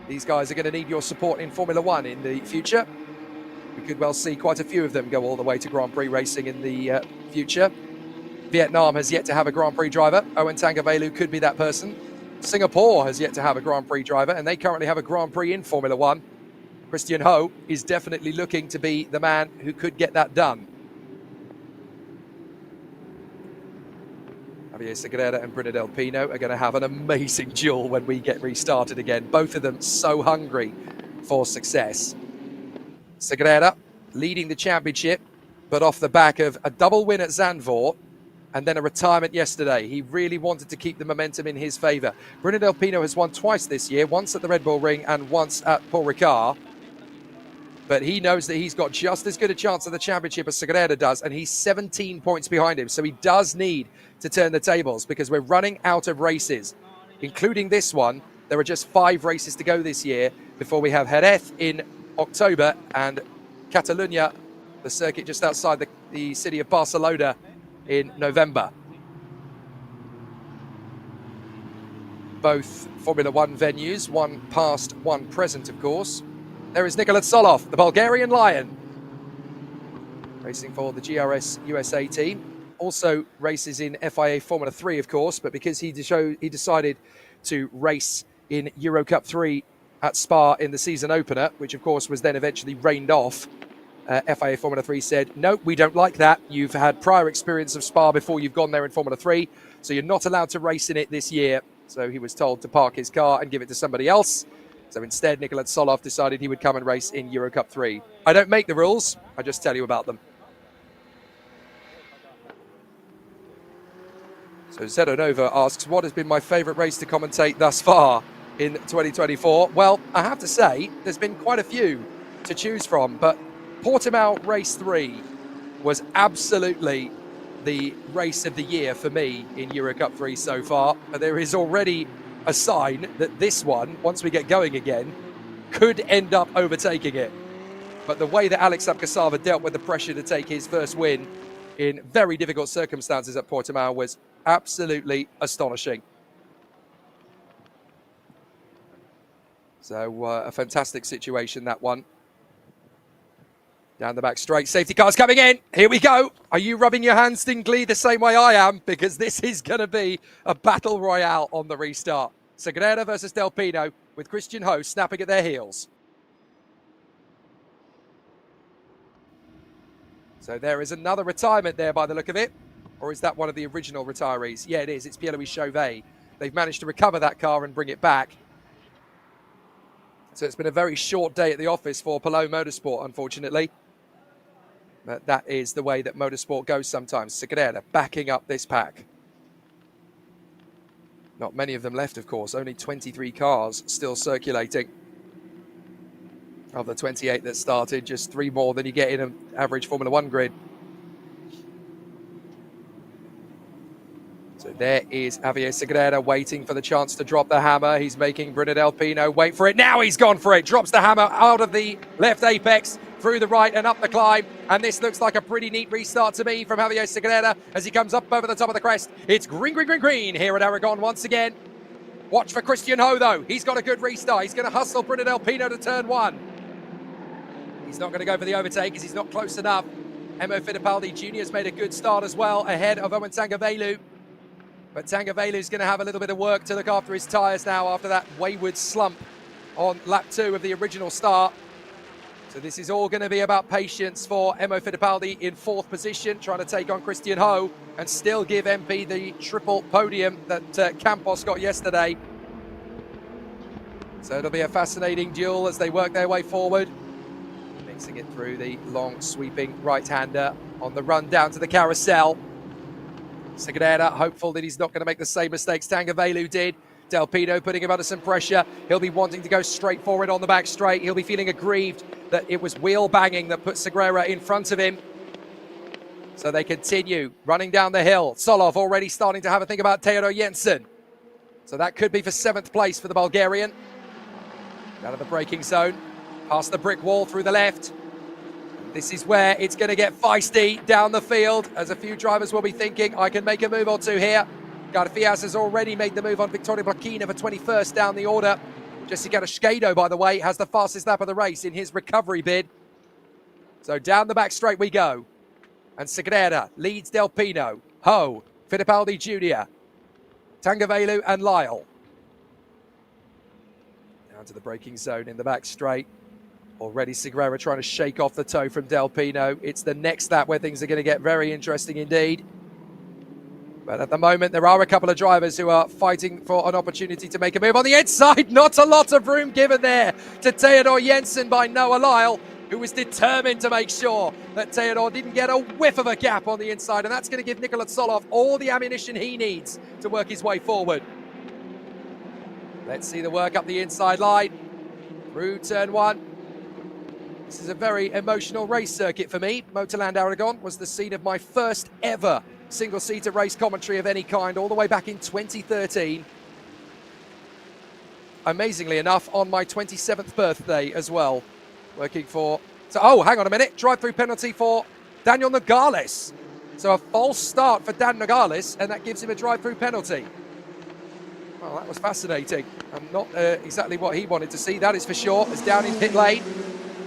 These guys are going to need your support in Formula One in the future. We could well see quite a few of them go all the way to Grand Prix racing in the future. Vietnam has yet to have a Grand Prix driver. Owen Tangavelu could be that person. Singapore has yet to have a Grand Prix driver, and they currently have a Grand Prix in Formula One. Christian Ho is definitely looking to be the man who could get that done. Javier Segurera and Bruno Del Pino are going to have an amazing duel when we get restarted again. Both of them so hungry for success. Segurera leading the championship, but off the back of a double win at Zandvoort and then a retirement yesterday. He really wanted to keep the momentum in his favour. Bruno Del Pino has won twice this year, once at the Red Bull Ring and once at Paul Ricard. But he knows that he's got just as good a chance of the championship as Segurera does, and he's 17 points behind him. So he does need to turn the tables because we're running out of races, including this one. There are just 5 races to go this year before we have Jerez in October and Catalunya, the circuit just outside the city of Barcelona, in November. Both Formula One venues, one past, one present, of course. There is Nikola Tsolov, the Bulgarian Lion, racing for the GRS USA team. Also races in FIA Formula 3, of course, but because he decided to race in EUROCUP-3 at Spa in the season opener, which of course was then eventually rained off, FIA Formula 3 said, no, we don't like that. You've had prior experience of Spa before you've gone there in Formula 3, so you're not allowed to race in it this year. So he was told to park his car and give it to somebody else. So instead, Nikola Tsolov decided he would come and race in EuroCup-3. I don't make the rules, I just tell you about them. So Zedo Nova asks, what has been my favourite race to commentate thus far in 2024? Well, I have to say, there's been quite a few to choose from, but Portimao Race 3 was absolutely the race of the year for me in EuroCup-3 so far. But there is already a sign that this one, once we get going again, could end up overtaking it. But the way that Alex Abkasava dealt with the pressure to take his first win in very difficult circumstances at Portimao was absolutely astonishing. So a fantastic situation, that one. Down the back straight, safety car's coming in. Here we go. Are you rubbing your hands in glee the same way I am? Because this is going to be a battle royale on the restart. Segurera versus Del Pino with Christian Ho snapping at their heels. So there is another retirement there by the look of it. Or is that one of the original retirees? Yeah, it is. It's Pierre-Louis Chauvet. They've managed to recover that car and bring it back. So it's been a very short day at the office for Palou Motorsport, unfortunately. But that is the way that motorsport goes sometimes. Segurera backing up this pack. Not many of them left, of course. Only 23 cars still circulating. Of the 28 that started, just 3 more than you get in an average Formula One grid. So there is Javier Segurera waiting for the chance to drop the hammer. He's making Bruno Del Pino wait for it. Now he's gone for it. Drops the hammer out of the left apex, through the right and up the climb. And this looks like a pretty neat restart to me from Javier Segurera as he comes up over the top of the crest. It's green, green, green, green here at Aragon once again. Watch for Christian Ho, though. He's got a good restart. He's going to hustle Bruno Del Pino to turn 1. He's not going to go for the overtake because he's not close enough. Emo Fittipaldi Jr. has made a good start as well, ahead of Owen Tangavelu. But Tangavelu's going to have a little bit of work to look after his tyres now after that wayward slump on lap 2 of the original start. So this is all going to be about patience for Emo Fittipaldi in 4th position, trying to take on Christian Ho and still give MP the triple podium that Campos got yesterday. So it'll be a fascinating duel as they work their way forward. Mixing it through the long sweeping right-hander on the run down to the carousel. Segurera hopeful that he's not going to make the same mistakes Tangavelu did. Delpino putting him under some pressure. He'll be wanting to go straight forward on the back straight. He'll be feeling aggrieved that it was wheel banging that put Segurera in front of him. So they continue running down the hill. Solov already starting to have a think about Theodor Jensen. So that could be for 7th place for the Bulgarian. Out of the braking zone, past the brick wall through the left. This is where it's going to get feisty down the field, as a few drivers will be thinking, I can make a move or two here. Garfias has already made the move on Victoria Blakina for 21st down the order. Jesse Gadashkedo, by the way, has the fastest lap of the race in his recovery bid. So down the back straight we go. And Segurera leads Delpino, Ho, Fittipaldi Jr., Tangavelu and Lyle. Down to the braking zone in the back straight. Already Segurera trying to shake off the toe from Delpino. It's the next lap where things are going to get very interesting indeed. But at the moment, there are a couple of drivers who are fighting for an opportunity to make a move on the inside. Not a lot of room given there to Theodor Jensen by Noah Lyle, who was determined to make sure that Theodor didn't get a whiff of a gap on the inside. And that's going to give Nikola Solov all the ammunition he needs to work his way forward. Let's see the work up the inside line. Through turn 1. This is a very emotional race circuit for me. Motorland Aragon was the scene of my first ever single-seater race commentary of any kind, all the way back in 2013. Amazingly enough, on my 27th birthday as well. Working for... So, oh, hang on a minute. Drive-through penalty for Daniel Nogales. So a false start for Dan Nogales, and that gives him a drive-through penalty. Well, that was fascinating. And not exactly what he wanted to see, that is for sure. It's down in pit lane.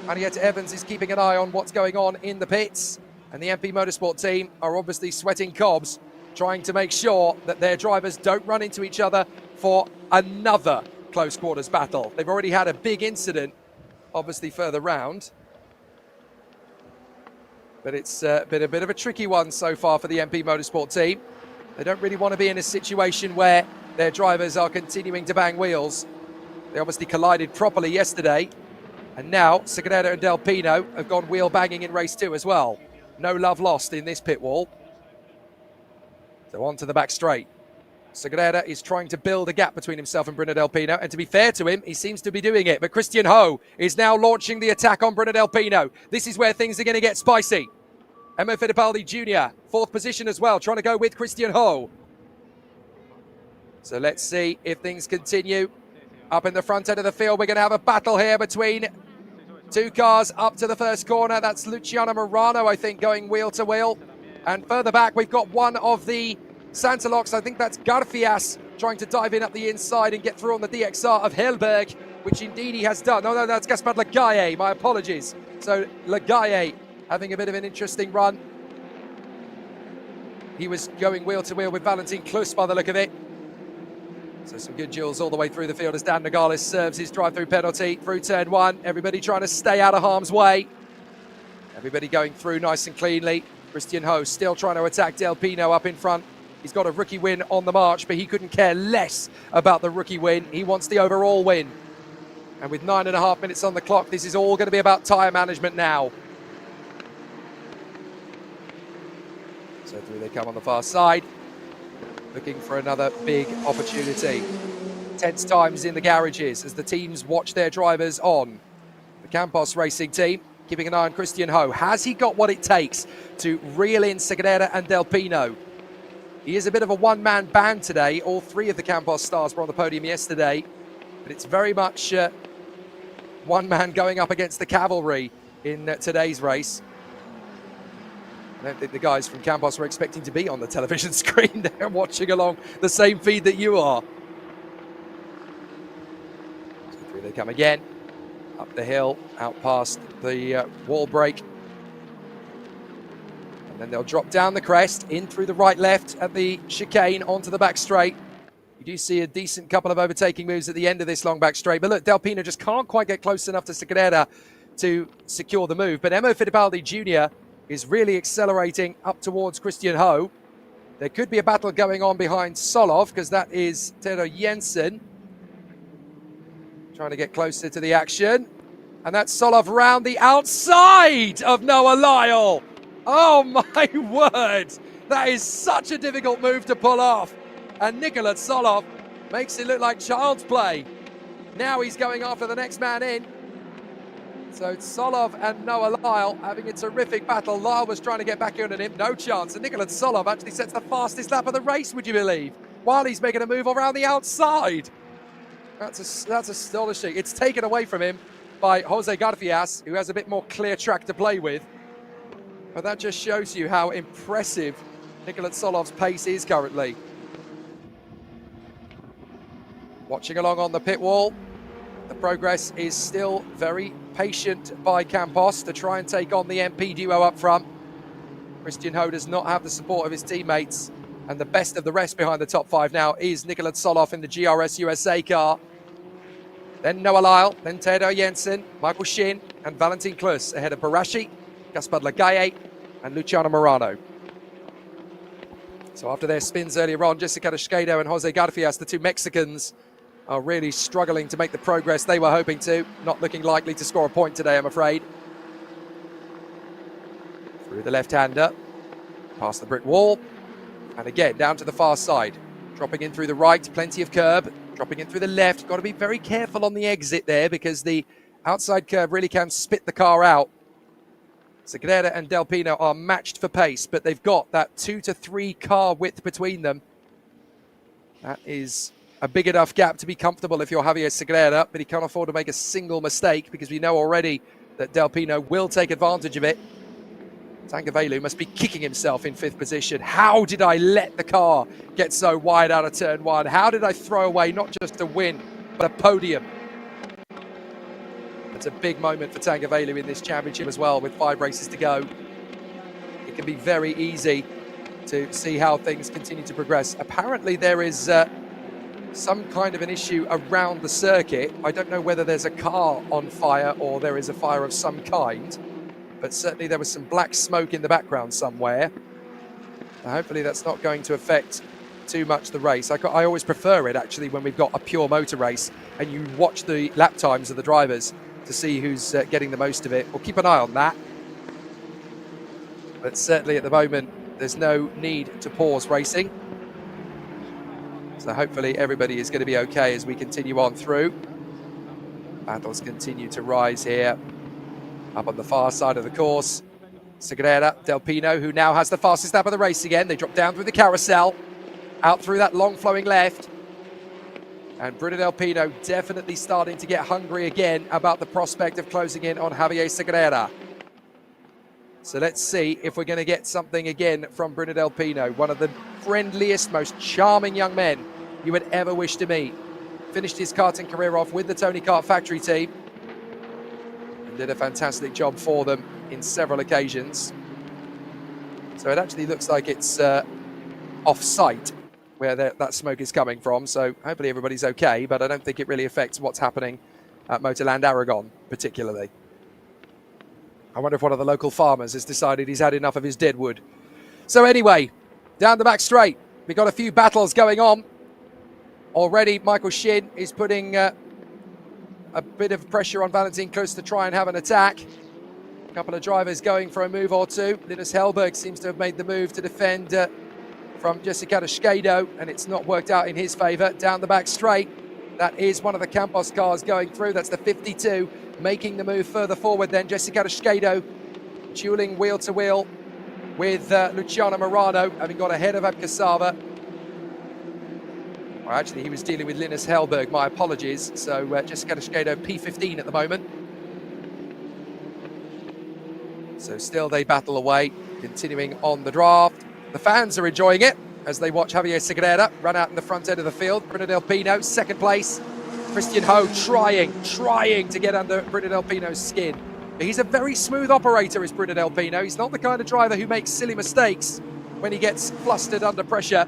Marietta Evans is keeping an eye on what's going on in the pits. And the MP Motorsport team are obviously sweating cobs, trying to make sure that their drivers don't run into each other for another close quarters battle. They've already had a big incident, obviously further round. But it's been a bit of a tricky one so far for the MP Motorsport team. They don't really want to be in a situation where their drivers are continuing to bang wheels. They obviously collided properly yesterday. And now Segurera and Delpino have gone wheel banging in race 2 as well. No love lost in this pit wall. So on to the back straight. Segurera is trying to build a gap between himself and Bruno Delpino, and to be fair to him, he seems to be doing it. But Christian Ho is now launching the attack on Bruno Delpino. This is where things are going to get spicy. Emo Fittipaldi Jr., 4th position as well, trying to go with Christian Ho. So let's see if things continue. Up in the front end of the field, we're going to have a battle here between two cars up to the first corner. That's Luciano Morano, I think, going wheel to wheel. And further back, we've got one of the Santalocks. I think that's Garfias trying to dive in up the inside and get through on the DXR of Helberg, which indeed he has done. No, that's Gaspard Lagaye. My apologies. So Lagaye having a bit of an interesting run. He was going wheel to wheel with Valentin Klus by the look of it. So some good duels all the way through the field as Dan Nogales serves his drive-through penalty through turn 1. Everybody trying to stay out of harm's way. Everybody going through nice and cleanly. Christian Ho still trying to attack Delpino up in front. He's got a rookie win on the march, but he couldn't care less about the rookie win. He wants the overall win. And with 9.5 minutes on the clock, this is all going to be about tyre management now. So through they come on the far side. Looking for another big opportunity. Tense times in the garages as the teams watch their drivers on. The Campos Racing team keeping an eye on Christian Ho. Has he got what it takes to reel in Segurera and Delpino? He is a bit of a one-man band today. All 3 of the Campos stars were on the podium yesterday. But it's very much one man going up against the cavalry in today's race. I don't think the guys from Campos were expecting to be on the television screen. They're watching along the same feed that you are. So through they come again. Up the hill, out past the wall break. And then they'll drop down the crest, in through the right-left at the chicane onto the back straight. You do see a decent couple of overtaking moves at the end of this long back straight. But look, Delpino just can't quite get close enough to Segurera to secure the move. But Emo Fittipaldi Jr. is really accelerating up towards Christian Ho. There could be a battle going on behind Solov, because that is Theodor Jensen trying to get closer to the action. And that's Solov round the outside of Noah Lyle. Oh my word. That is such a difficult move to pull off. And Nikola Solov makes it look like child's play. Now he's going after the next man in. So Solov and Noah Lyle having a terrific battle. Lyle was trying to get back in on him, no chance. And Nikola Solov actually sets the fastest lap of the race, would you believe? While he's making a move around the outside. That's astonishing. It's taken away from him by Jose Garfias, who has a bit more clear track to play with. But that just shows you how impressive Nikola Solov's pace is currently. Watching along on the pit wall, the progress is still very patient by Campos to try and take on the MP duo up front. Christian Ho does not have the support of his teammates, and the best of the rest behind the top five now is Nikola Solov in the GRS USA car. Then Noah Lyle, then Theodor Jensen, Michael Shin, and Valentin Klus ahead of Barashi, Gaspard Lagaye, and Luciano Morano. So after their spins earlier on, Jessica Teixeira and Jose Garfias, the two Mexicans, are really struggling to make the progress they were hoping to. Not looking likely to score a point today, I'm afraid. Through the left-hander, past the brick wall, and again down to the far side. Dropping in through the right, plenty of curb. Dropping in through the left, got to be very careful on the exit there because the outside curve really can spit the car out. Segreira and Del Pino are matched for pace, but they've got that 2 to 3 car width between them. That is a big enough gap to be comfortable if you're Javier Segreira, but he can't afford to make a single mistake because we know already that Del Pino will take advantage of it. Tancavelu must be kicking himself in 5th position. How did I let the car get so wide out of turn 1? How did I throw away not just a win, but a podium? It's a big moment for Tancavelu in this championship as well, with 5 races to go. It can be very easy to see how things continue to progress. Apparently there is some kind of an issue around the circuit. I don't know whether there's a car on fire or there is a fire of some kind, but certainly there was some black smoke in the background somewhere. Hopefully that's not going to affect too much the race. I always prefer it actually when we've got a pure motor race and you watch the lap times of the drivers to see who's getting the most of it. We'll keep an eye on that. But certainly at the moment, there's no need to pause racing. So hopefully everybody is going to be okay as we continue on through. Battles continue to rise here. Up on the far side of the course, Segreira, Del Pino, who now has the fastest lap of the race again. They drop down through the carousel, out through that long flowing left. And Bruno Del Pino definitely starting to get hungry again about the prospect of closing in on Javier Segreira. So let's see if we're going to get something again from Bruno Del Pino, one of the friendliest, most charming young men you would ever wish to meet. Finished his karting career off with the Tony Kart factory team. Did a fantastic job for them in several occasions. So it actually looks like it's off-site where that smoke is coming from. So hopefully everybody's okay, but I don't think it really affects what's happening at Motorland Aragon particularly. I wonder if one of the local farmers has decided he's had enough of his dead wood. So anyway, down the back straight, we've got a few battles going on. Already Michael Shin is putting a bit of pressure on Valentin Klus to try and have an attack. A couple of drivers going for a move or two. Linus Hellberg seems to have made the move to defend from Jessica Teixeira, and it's not worked out in his favour. Down the back straight, that is one of the Campos cars going through. That's the 52, making the move further forward then. Jessica Teixeira dueling wheel to wheel with Luciano Morano, having got ahead of Abkasava. Well, actually, he was dealing with Linus Hellberg, my apologies. So Jessica Teixeira P15 at the moment. So still they battle away, continuing on the draft. The fans are enjoying it as they watch Javier Segreira run out in the front end of the field. Bruno Del Pino, 2nd place. Christian Ho trying to get under Bruno Del Pino's skin. But he's a very smooth operator, is Bruno Del Pino. He's not the kind of driver who makes silly mistakes when he gets flustered under pressure.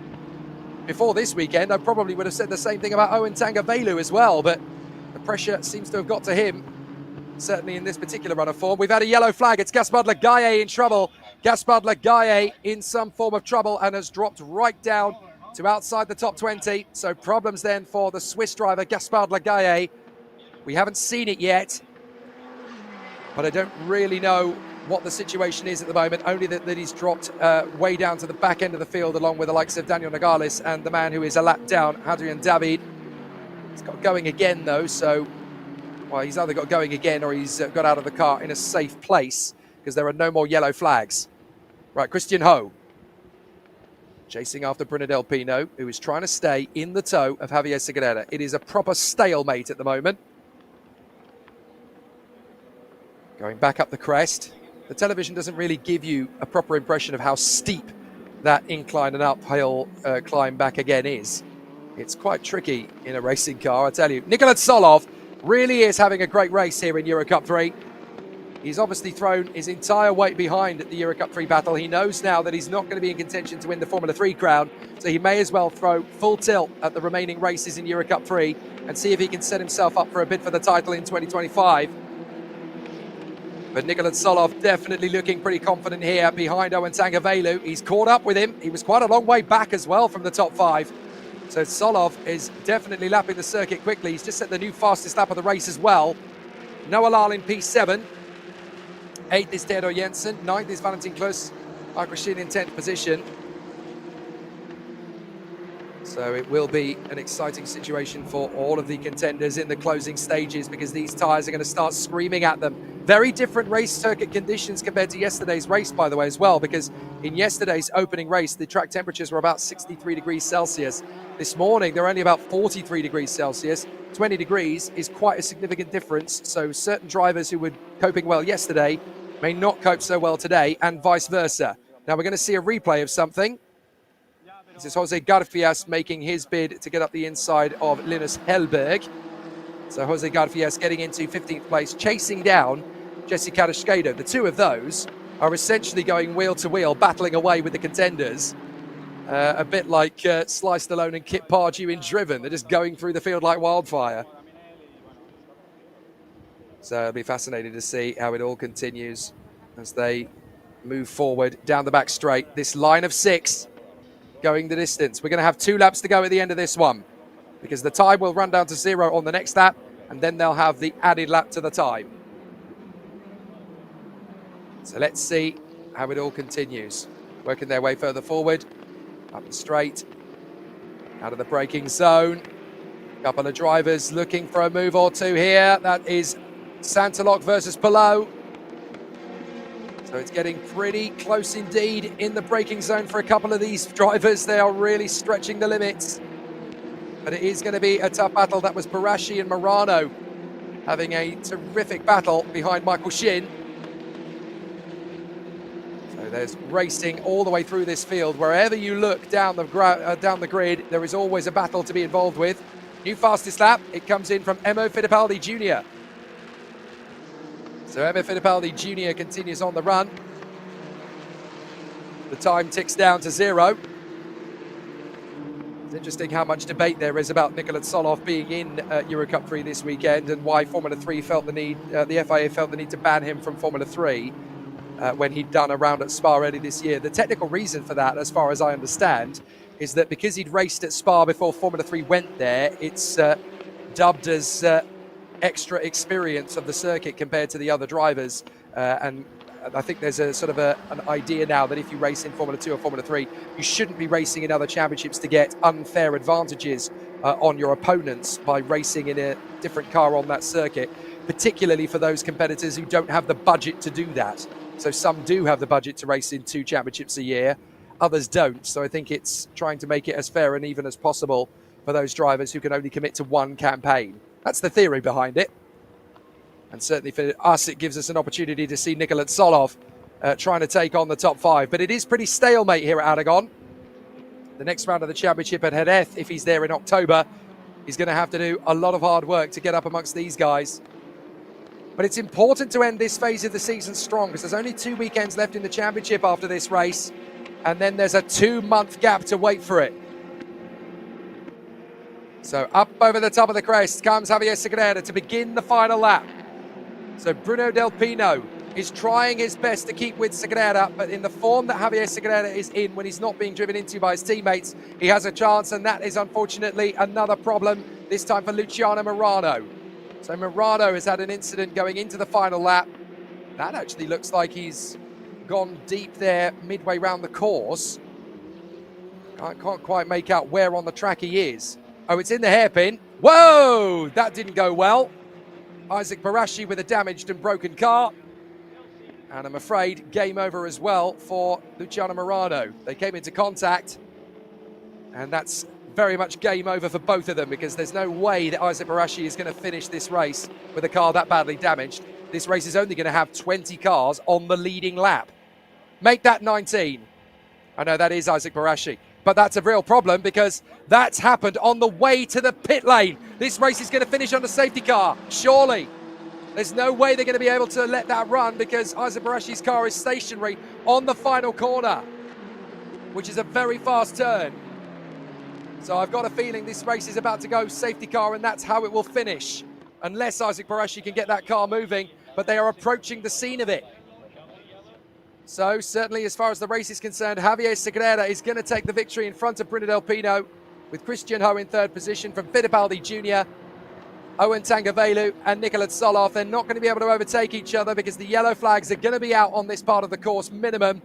Before this weekend, I probably would have said the same thing about Owen Tancavelu as well, but the pressure seems to have got to him, certainly in this particular run of form. We've had a yellow flag. It's Gaspard Lagaye in trouble. Gaspard Lagaye in some form of trouble and has dropped right down to outside the top 20. So problems then for the Swiss driver, Gaspard Lagaye. We haven't seen it yet. but I don't really know what the situation is at the moment, only that he's dropped way down to the back end of the field along with the likes of Daniel Nogales and the man who is a lap down, Adrian David. He's got going again though, so well, he's either got going again or he's got out of the car in a safe place because there are no more yellow flags. Right, Christian Ho chasing after Bruno Del Pino, who is trying to stay in the tow of Javier Segurera. It is a proper stalemate at the moment. Going back up the crest. The television doesn't really give you a proper impression of how steep that incline and uphill climb back again is. It's quite tricky in a racing car, I tell you. Nikola Tsolov really is having a great race here in EuroCup-3. He's obviously thrown his entire weight behind the EuroCup-3 battle. He knows now that he's not going to be in contention to win the Formula 3 crown, so he may as well throw full tilt at the remaining races in EuroCup-3 and see if he can set himself up for a bid for the title in 2025. But Nikola Tsolov definitely looking pretty confident here behind Owen Tangavelu. He's caught up with him. He was quite a long way back as well from the top 5. So Tsolov is definitely lapping the circuit quickly. He's just set the new fastest lap of the race as well. Noah Lahl in P7. 8th is Theodor Jensen. 9th is Valentin Klus. Christian in 10th position. So it will be an exciting situation for all of the contenders in the closing stages because these tyres are going to start screaming at them. Very different race circuit conditions compared to yesterday's race, by the way, as well, because in yesterday's opening race, the track temperatures were about 63 degrees Celsius. This morning, they're only about 43 degrees Celsius. 20 degrees is quite a significant difference. So certain drivers who were coping well yesterday may not cope so well today, and vice versa. Now we're going to see a replay of something. This is Jose Garfias making his bid to get up the inside of Linus Hellberg. So Jose Garfias getting into 15th place, chasing down Jesse Carrasquedo. The two of those are essentially going wheel to wheel, battling away with the contenders. A bit like Sly Stallone and Kit Pardew in Driven. They're just going through the field like wildfire. So it'll be fascinating to see how it all continues as they move forward down the back straight. This line of 6 going the distance. We're going to have 2 laps to go at the end of this one because the time will run down to 0 on the next lap and then they'll have the added lap to the time. So let's see how it all continues. Working their way further forward, up the straight, out of the braking zone. Couple of drivers looking for a move or two here. That is Santalok versus Palou. So it's getting pretty close indeed in the braking zone for a couple of these drivers. They are really stretching the limits. But it is going to be a tough battle. That was Parashi and Morano having a terrific battle behind Michael Shin. So there's racing all the way through this field. Wherever you look down the grid, there is always a battle to be involved with. New fastest lap, it comes in from Emo Fittipaldi Jr. So Emo Fittipaldi Jr. continues on the run. The time ticks down to 0. It's interesting how much debate there is about Nikola Tsolov being in EuroCup-3 this weekend and why Formula 3 felt the need, the FIA felt the need to ban him from Formula 3 when he'd done a round at Spa early this year. The technical reason for that, as far as I understand, is that because he'd raced at Spa before Formula 3 went there, it's dubbed as extra experience of the circuit compared to the other drivers. And I think there's a sort of an idea now that if you race in Formula 2 or Formula 3, you shouldn't be racing in other championships to get unfair advantages on your opponents by racing in a different car on that circuit, particularly for those competitors who don't have the budget to do that. So some do have the budget to race in 2 championships a year, others don't. So I think it's trying to make it as fair and even as possible for those drivers who can only commit to 1 campaign. That's the theory behind it. And certainly for us, it gives us an opportunity to see Nikola Tsolov trying to take on the top 5. But it is pretty stalemate here at Aragon. The next round of the championship at Jerez, if he's there in October, he's going to have to do a lot of hard work to get up amongst these guys. But it's important to end this phase of the season strong because there's only 2 weekends left in the championship after this race. And then there's a 2-month gap to wait for it. So up over the top of the crest comes Javier Segurera to begin the final lap. So Bruno Del Pino is trying his best to keep with Segurera, but in the form that Javier Segurera is in, when he's not being driven into by his teammates, he has a chance, and that is unfortunately another problem, this time for Luciano Morano. So Morano has had an incident going into the final lap. That actually looks like he's gone deep there midway round the course. I can't quite make out where on the track he is. Oh, it's in the hairpin. Whoa, that didn't go well. Isaac Barashi with a damaged and broken car. And I'm afraid game over as well for Luciano Morano. They came into contact, and that's very much game over for both of them, because there's no way that Isaac Barashi is going to finish this race with a car that badly damaged. This race is only going to have 20 cars on the leading lap. Make that 19. I know that is Isaac Barashi, but that's a real problem because that's happened on the way to the pit lane. This race is going to finish on a safety car, surely. There's no way they're going to be able to let that run because Isaac Barashi's car is stationary on the final corner, which is a very fast turn. So I've got a feeling this race is about to go safety car, and that's how it will finish, unless Isaac Barashi can get that car moving, but they are approaching the scene of it. So certainly as far as the race is concerned, Javier Segrera is going to take the victory in front of Bruno Del Pino, with Christian Ho in third position from Fittipaldi Jr., Owen Tangavelu and Nicolas Soloff. They're not going to be able to overtake each other because the yellow flags are going to be out on this part of the course minimum.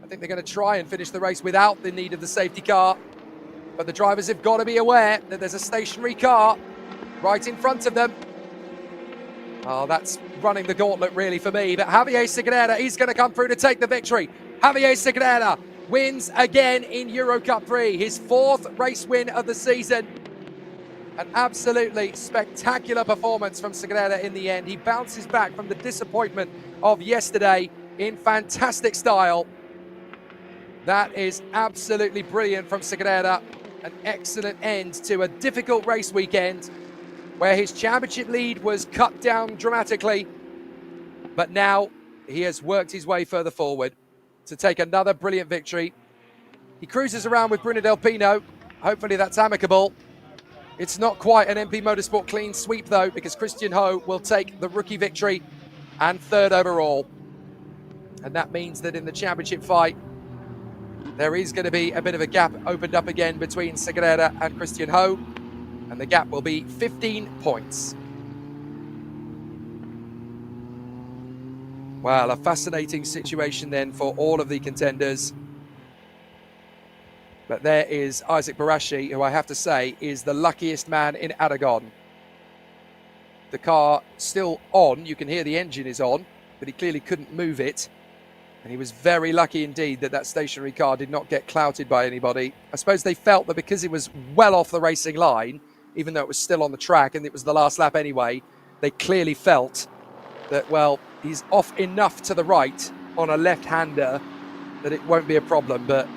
I think they're going to try and finish the race without the need of the safety car. But the drivers have got to be aware that there's a stationary car right in front of them. Oh, that's running the gauntlet really for me. But Javier Segrera is going to come through to take the victory. Javier Segrera wins again in EuroCup-3, his fourth race win of the season. An absolutely spectacular performance from Segrera in the end. He bounces back from the disappointment of yesterday in fantastic style. That is absolutely brilliant from Segrera. An excellent end to a difficult race weekend where his championship lead was cut down dramatically. But now he has worked his way further forward to take another brilliant victory. He cruises around with Bruno Del Pino. Hopefully that's amicable. It's not quite an MP Motorsport clean sweep, though, because Christian Ho will take the rookie victory and third overall. And that means that in the championship fight, there is going to be a bit of a gap opened up again between Segrera and Christian Ho, and the gap will be 15 points. Well, a fascinating situation then for all of the contenders. But there is Isaac Barashi, who I have to say is the luckiest man in Aragon. The car still on, you can hear the engine is on, but he clearly couldn't move it. And he was very lucky indeed that that stationary car did not get clouted by anybody. I suppose they felt that because it was well off the racing line, even though it was still on the track and it was the last lap anyway, they clearly felt that, well, he's off enough to the right on a left-hander that it won't be a problem. But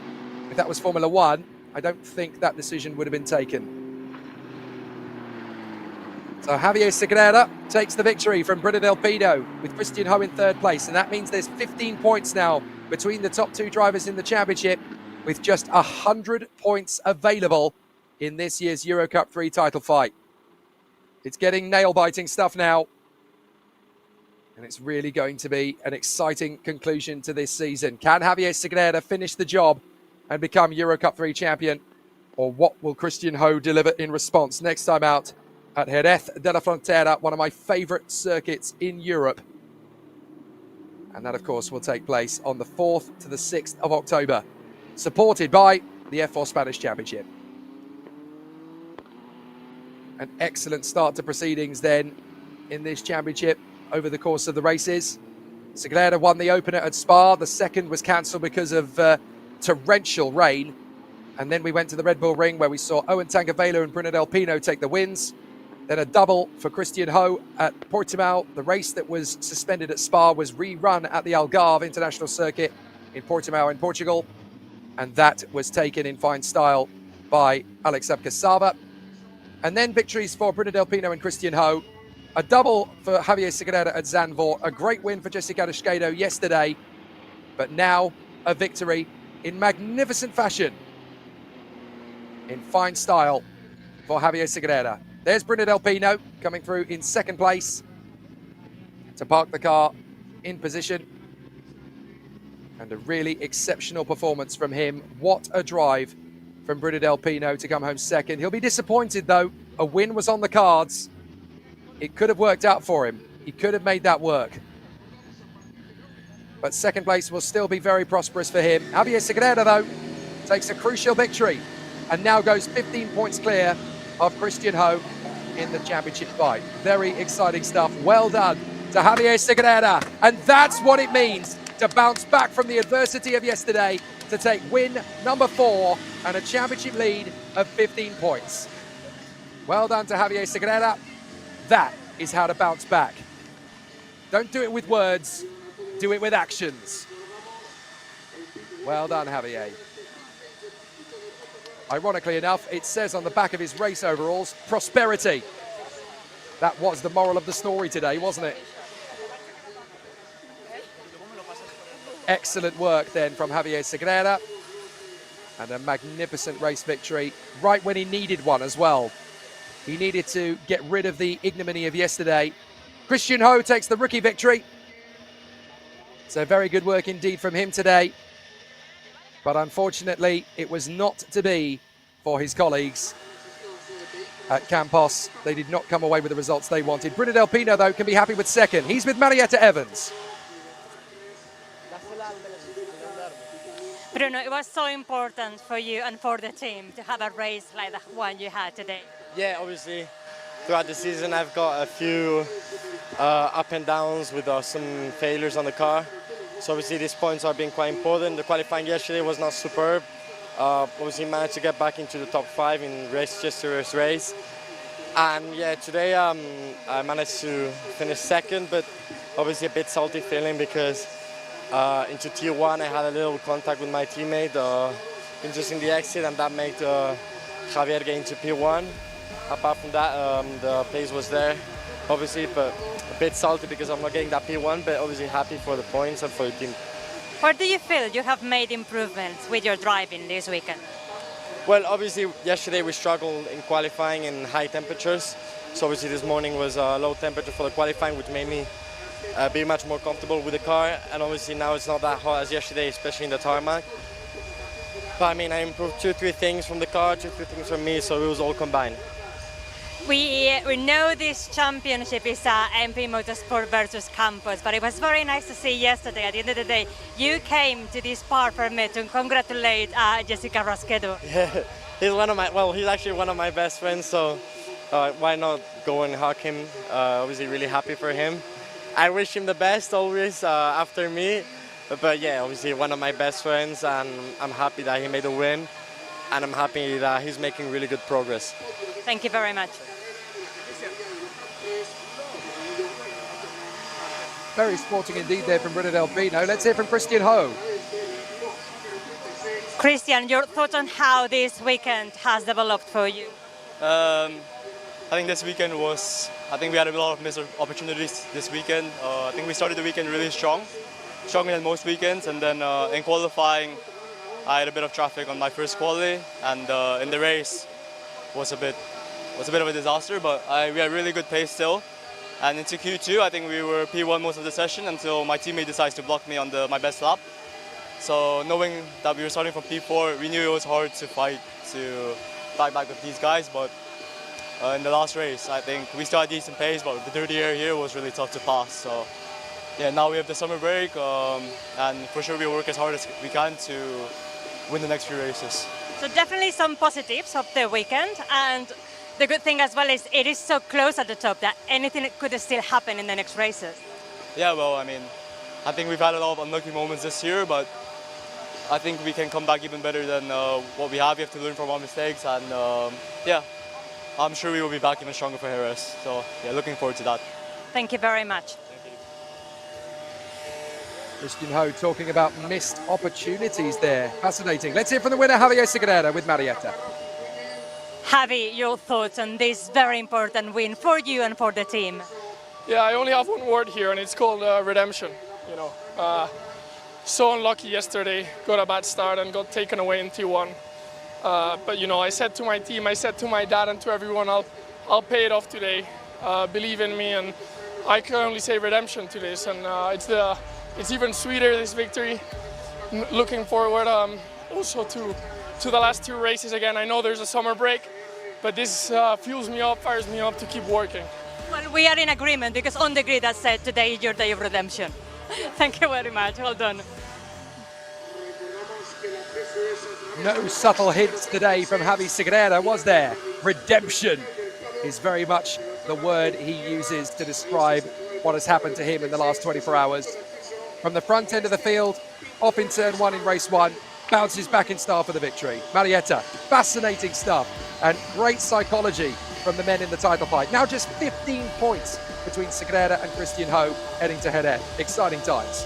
if that was Formula One, I don't think that decision would have been taken. So Javier Segrera takes the victory from Bruno Del Pino with Christian Ho in third place. And that means there's 15 points now between the top two drivers in the championship, with just 100 points available in this year's EuroCup-3 title fight. It's getting nail-biting stuff now. And it's really going to be an exciting conclusion to this season. Can Javier Segrera finish the job and become EuroCup-3 champion? Or what will Christian Ho deliver in response next time out at Jerez de la Frontera, one of my favourite circuits in Europe? And that, of course, will take place on the 4th to the 6th of October, supported by the F4 Spanish Championship. An excellent start to proceedings then in this championship over the course of the races. Segrera won the opener at Spa. The second was cancelled because of torrential rain. And then we went to the Red Bull Ring, where we saw Owen Tangavelu and Bruno Del Pino take the wins. Then a double for Christian Ho at Portimao. The race that was suspended at Spa was rerun at the Algarve International Circuit in Portimao in Portugal. And that was taken in fine style by Alex Abkasaba. And then victories for Bruno Del Pino and Christian Ho. A double for Javier Segrera at Zandvoort. A great win for Jessica Arrisquedo yesterday. But now a victory in magnificent fashion, in fine style, for Javier Segrera. There's Bruno Del Pino coming through in second place to park the car in position. And a really exceptional performance from him. What a drive from Bruno Del Pino to come home second. He'll be disappointed, though. A win was on the cards. It could have worked out for him. He could have made that work. but second place will still be very prosperous for him. Javier Segreira, though, takes a crucial victory and now goes 15 points clear of Christian Ho in the championship fight. Very exciting stuff. Well done to Javier Segreira. And that's what it means to bounce back from the adversity of yesterday to take win number 4 and a championship lead of 15 points. Well done to Javier Segreira. That is how to bounce back. Don't do it with words, do it with actions. Well done, Javier. Ironically enough, it says on the back of his race overalls, prosperity. That was the moral of the story today, wasn't it? Excellent work then from Javier Segreira. And a magnificent race victory, right when he needed one as well. He needed to get rid of the ignominy of yesterday. Christian Ho takes the rookie victory. So very good work indeed from him today. But unfortunately, it was not to be for his colleagues at Campos. They did not come away with the results they wanted. Bruno Del Pino, though, can be happy with second. He's with Marietta Evans. Bruno, it was so important for you and for the team to have a race like the one you had today. Yeah, obviously, throughout the season, I've got a few up and downs with some failures on the car. So obviously, these points are being quite important. The qualifying yesterday was not superb. Obviously, managed to get back into the top 5 in yesterday's race. And yeah, today I managed to finish second, but obviously a bit salty feeling because into Tier 1 I had a little contact with my teammate just in the exit, and that made Javier get into P1. Apart from that, the pace was there, obviously, but a bit salty because I'm not getting that P1, but obviously happy for the points and for the team. Where do you feel you have made improvements with your driving this weekend? Well, obviously, yesterday we struggled in qualifying in high temperatures. So obviously this morning was low temperature for the qualifying, which made me be much more comfortable with the car. And obviously now it's not that hot as yesterday, especially in the tarmac. But I mean, I improved 2-3 things from the car, 2-3 things from me, so it was all combined. We know this championship is MP Motorsport versus Campos, but it was very nice to see yesterday. At the end of the day, you came to this par for me to congratulate Jessica Rasquedo. Yeah, he's actually one of my best friends, so why not go and hug him? Obviously really happy for him. I wish him the best always after me, but yeah, obviously one of my best friends, and I'm happy that he made a win, and I'm happy that he's making really good progress. Thank you very much. Very sporting indeed there from Bruno Del Pino. Let's hear from Christian Ho. Christian, your thoughts on how this weekend has developed for you? I think this weekend I think we had a lot of missed opportunities this weekend. I think we started the weekend really strong, stronger than most weekends, and then in qualifying, I had a bit of traffic on my first quali, and in the race was a bit of a disaster, but we had really good pace still. And into Q2, I think we were P1 most of the session until my teammate decides to block me on my best lap. So knowing that we were starting from P4, we knew it was hard to fight back with these guys, but in the last race, I think we still had decent pace, but the dirty air here was really tough to pass. So yeah, now we have the summer break, and for sure we'll work as hard as we can to win the next few races. So definitely some positives of the weekend, and the good thing as well is it is so close at the top that anything could still happen in the next races. Yeah, well, I mean, I think we've had a lot of unlucky moments this year, but I think we can come back even better than what we have. We have to learn from our mistakes, and yeah, I'm sure we will be back even stronger for Jerez. So yeah, looking forward to that. Thank you very much. Thank you. Christian Ho talking about missed opportunities there. Fascinating. Let's hear from the winner, Javier Segreira with Marietta. Javi, your thoughts on this very important win for you and for the team? Yeah, I only have one word here, and it's called redemption. You know, so unlucky yesterday, got a bad start and got taken away in T1. But you know, I said to my team, I said to my dad and to everyone, I'll pay it off today. Believe in me, and I can only say redemption to this. And it's even sweeter, this victory. Looking forward also to the last 2 races again. I know there's a summer break, but this fuels me up, fires me up to keep working. Well, we are in agreement because on the grid I said today is your day of redemption. Thank you very much. Well done. No subtle hints today from Javi Sagrera, was there? Redemption is very much the word he uses to describe what has happened to him in the last 24 hours. From the front end of the field, off in turn one in race one, bounces back in style for the victory. Marietta, fascinating stuff and great psychology from the men in the title fight. Now just 15 points between Sagrera and Christian Ho heading to head-end. Exciting times.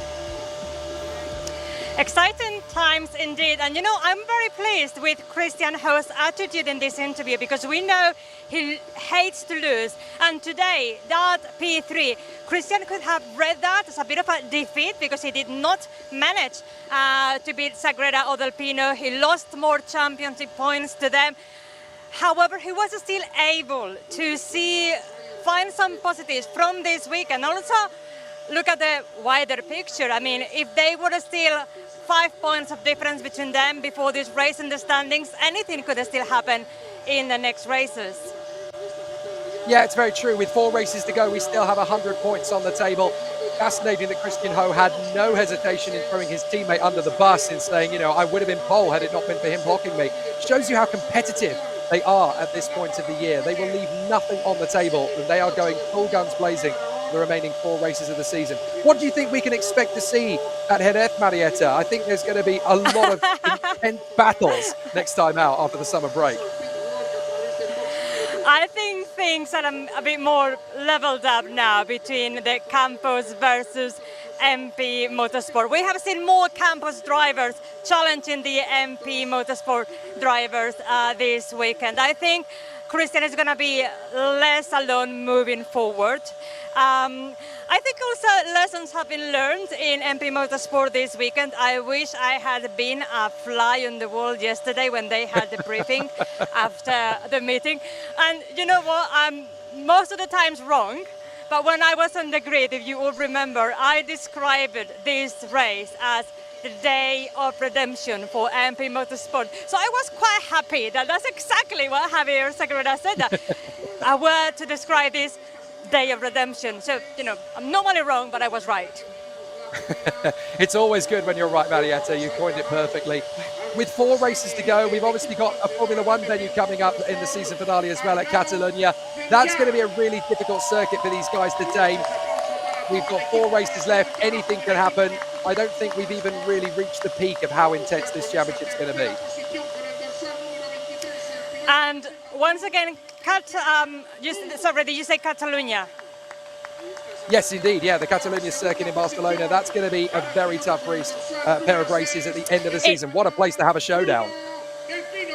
Exciting times indeed. And you know, I'm very pleased with Christian Ho's attitude in this interview because we know he hates to lose. And today, that P3, Christian could have read that as a bit of a defeat because he did not manage to beat Sagrera or Delpino. He lost more championship points to them. However, he was still able to find some positives from this week and also look at the wider picture. I mean, if they were still 5 points of difference between them before this race in the standings, anything could still happen in the next races. Yeah, it's very true. With 4 races to go, we still have 100 points on the table. Fascinating that Christian Ho had no hesitation in throwing his teammate under the bus in saying, you know, I would have been pole had it not been for him blocking me. Shows you how competitive they are at this point of the year. They will leave nothing on the table and they are going full guns blazing the remaining 4 races of the season. What do you think we can expect to see at Jerez, Marietta? I think there's going to be a lot of intense battles next time out after the summer break. I think things are a bit more leveled up now between the Campos versus MP Motorsport. We have seen more Campos drivers challenging the MP Motorsport drivers this weekend. I think Christian is going to be less alone moving forward. I think also lessons have been learned in MP Motorsport this weekend. I wish I had been a fly on the wall yesterday when they had the briefing after the meeting. And you know what, I'm most of the times wrong, but when I was on the grid, if you all remember, I described this race as the day of redemption for MP Motorsport. So I was quite happy that that's exactly what Javier Sagrera said, that a word to describe this day of redemption. So, you know, I'm normally wrong, but I was right. It's always good when you're right, Marietta. You coined it perfectly. With 4 races to go, we've obviously got a Formula One venue coming up in the season finale as well at Catalonia. That's going to be a really difficult circuit for these guys to tame. We've got 4 races left. Anything can happen. I don't think we've even really reached the peak of how intense this championship's going to be. And once again, did you say Catalonia? Yes, indeed. Yeah, the Catalonia circuit in Barcelona. That's going to be a very tough race, pair of races at the end of the season. What a place to have a showdown.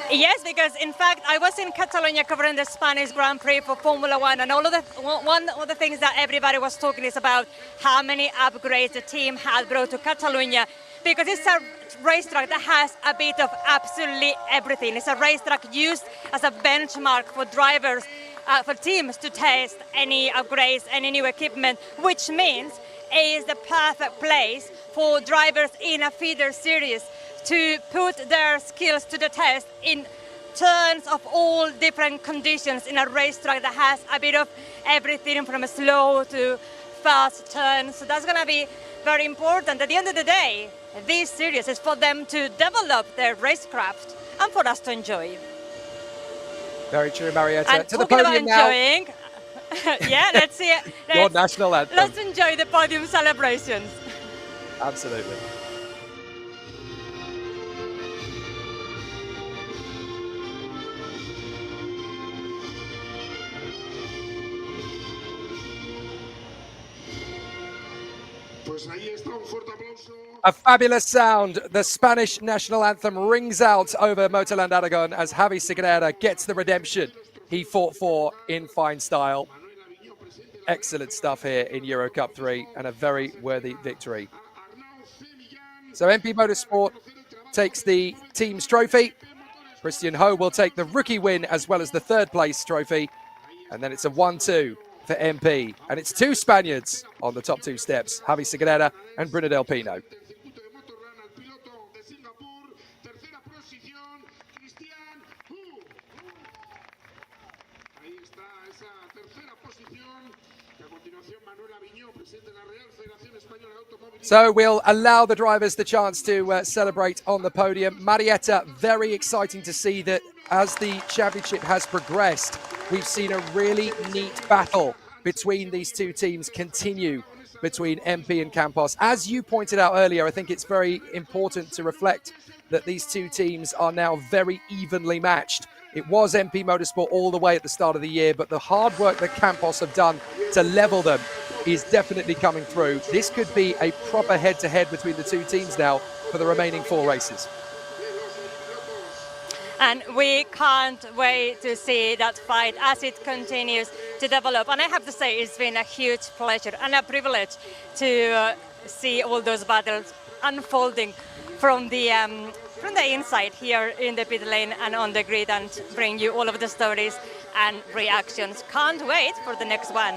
Yes, because in fact I was in Catalonia covering the Spanish Grand Prix for Formula One, and one of the things that everybody was talking is about how many upgrades the team had brought to Catalonia, because it's a racetrack that has a bit of absolutely everything. It's a racetrack used as a benchmark for drivers, for teams to test any upgrades, any new equipment, which means it is the perfect place for drivers in a feeder series to put their skills to the test in turns of all different conditions in a racetrack that has a bit of everything from a slow to fast turns. So that's going to be very important. At the end of the day, this series is for them to develop their racecraft and for us to enjoy. Very true, Marietta. And to the podium now. Enjoying, yeah, let's see it. Your national anthem. Let's enjoy the podium celebrations. Absolutely. A fabulous sound. The Spanish national anthem rings out over Motorland Aragon as Javi Sagrera gets the redemption he fought for in fine style. Excellent stuff here in EuroCup-3 and a very worthy victory. So MP Motorsport takes the team's trophy. Christian Ho will take the rookie win as well as the 3rd place trophy. And then it's a 1-2 for MP. And it's 2 Spaniards on the top 2 steps, Javi Sagrera and Bruno Delpino. So we'll allow the drivers the chance to celebrate on the podium. Marietta, very exciting to see that as the championship has progressed, we've seen a really neat battle between these two teams continue between MP and Campos. As you pointed out earlier, I think it's very important to reflect that these two teams are now very evenly matched. It was MP Motorsport all the way at the start of the year, but the hard work that Campos have done to level them is definitely coming through. This could be a proper head-to-head between the two teams now for the remaining 4 races. And we can't wait to see that fight as it continues to develop. And I have to say, it's been a huge pleasure and a privilege to see all those battles unfolding from the inside here in the pit lane and on the grid, and bring you all of the stories and reactions. Can't wait for the next one.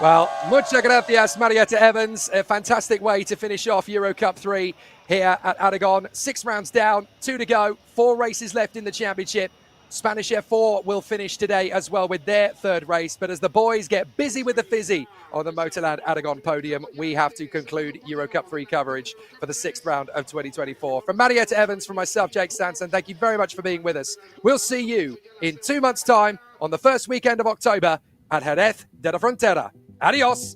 Well, muchas gracias, Marietta Evans. A fantastic way to finish off EuroCup-3 here at Aragon. 6 rounds down, 2 to go, 4 races left in the championship. Spanish F4 will finish today as well with their 3rd race. But as the boys get busy with the fizzy on the Motorland Aragon podium, we have to conclude EuroCup-3 coverage for the 6th round of 2024. From Marietta Evans, from myself, Jake Stanson, thank you very much for being with us. We'll see you in 2 months' time on the first weekend of October at Jerez de la Frontera. Adios.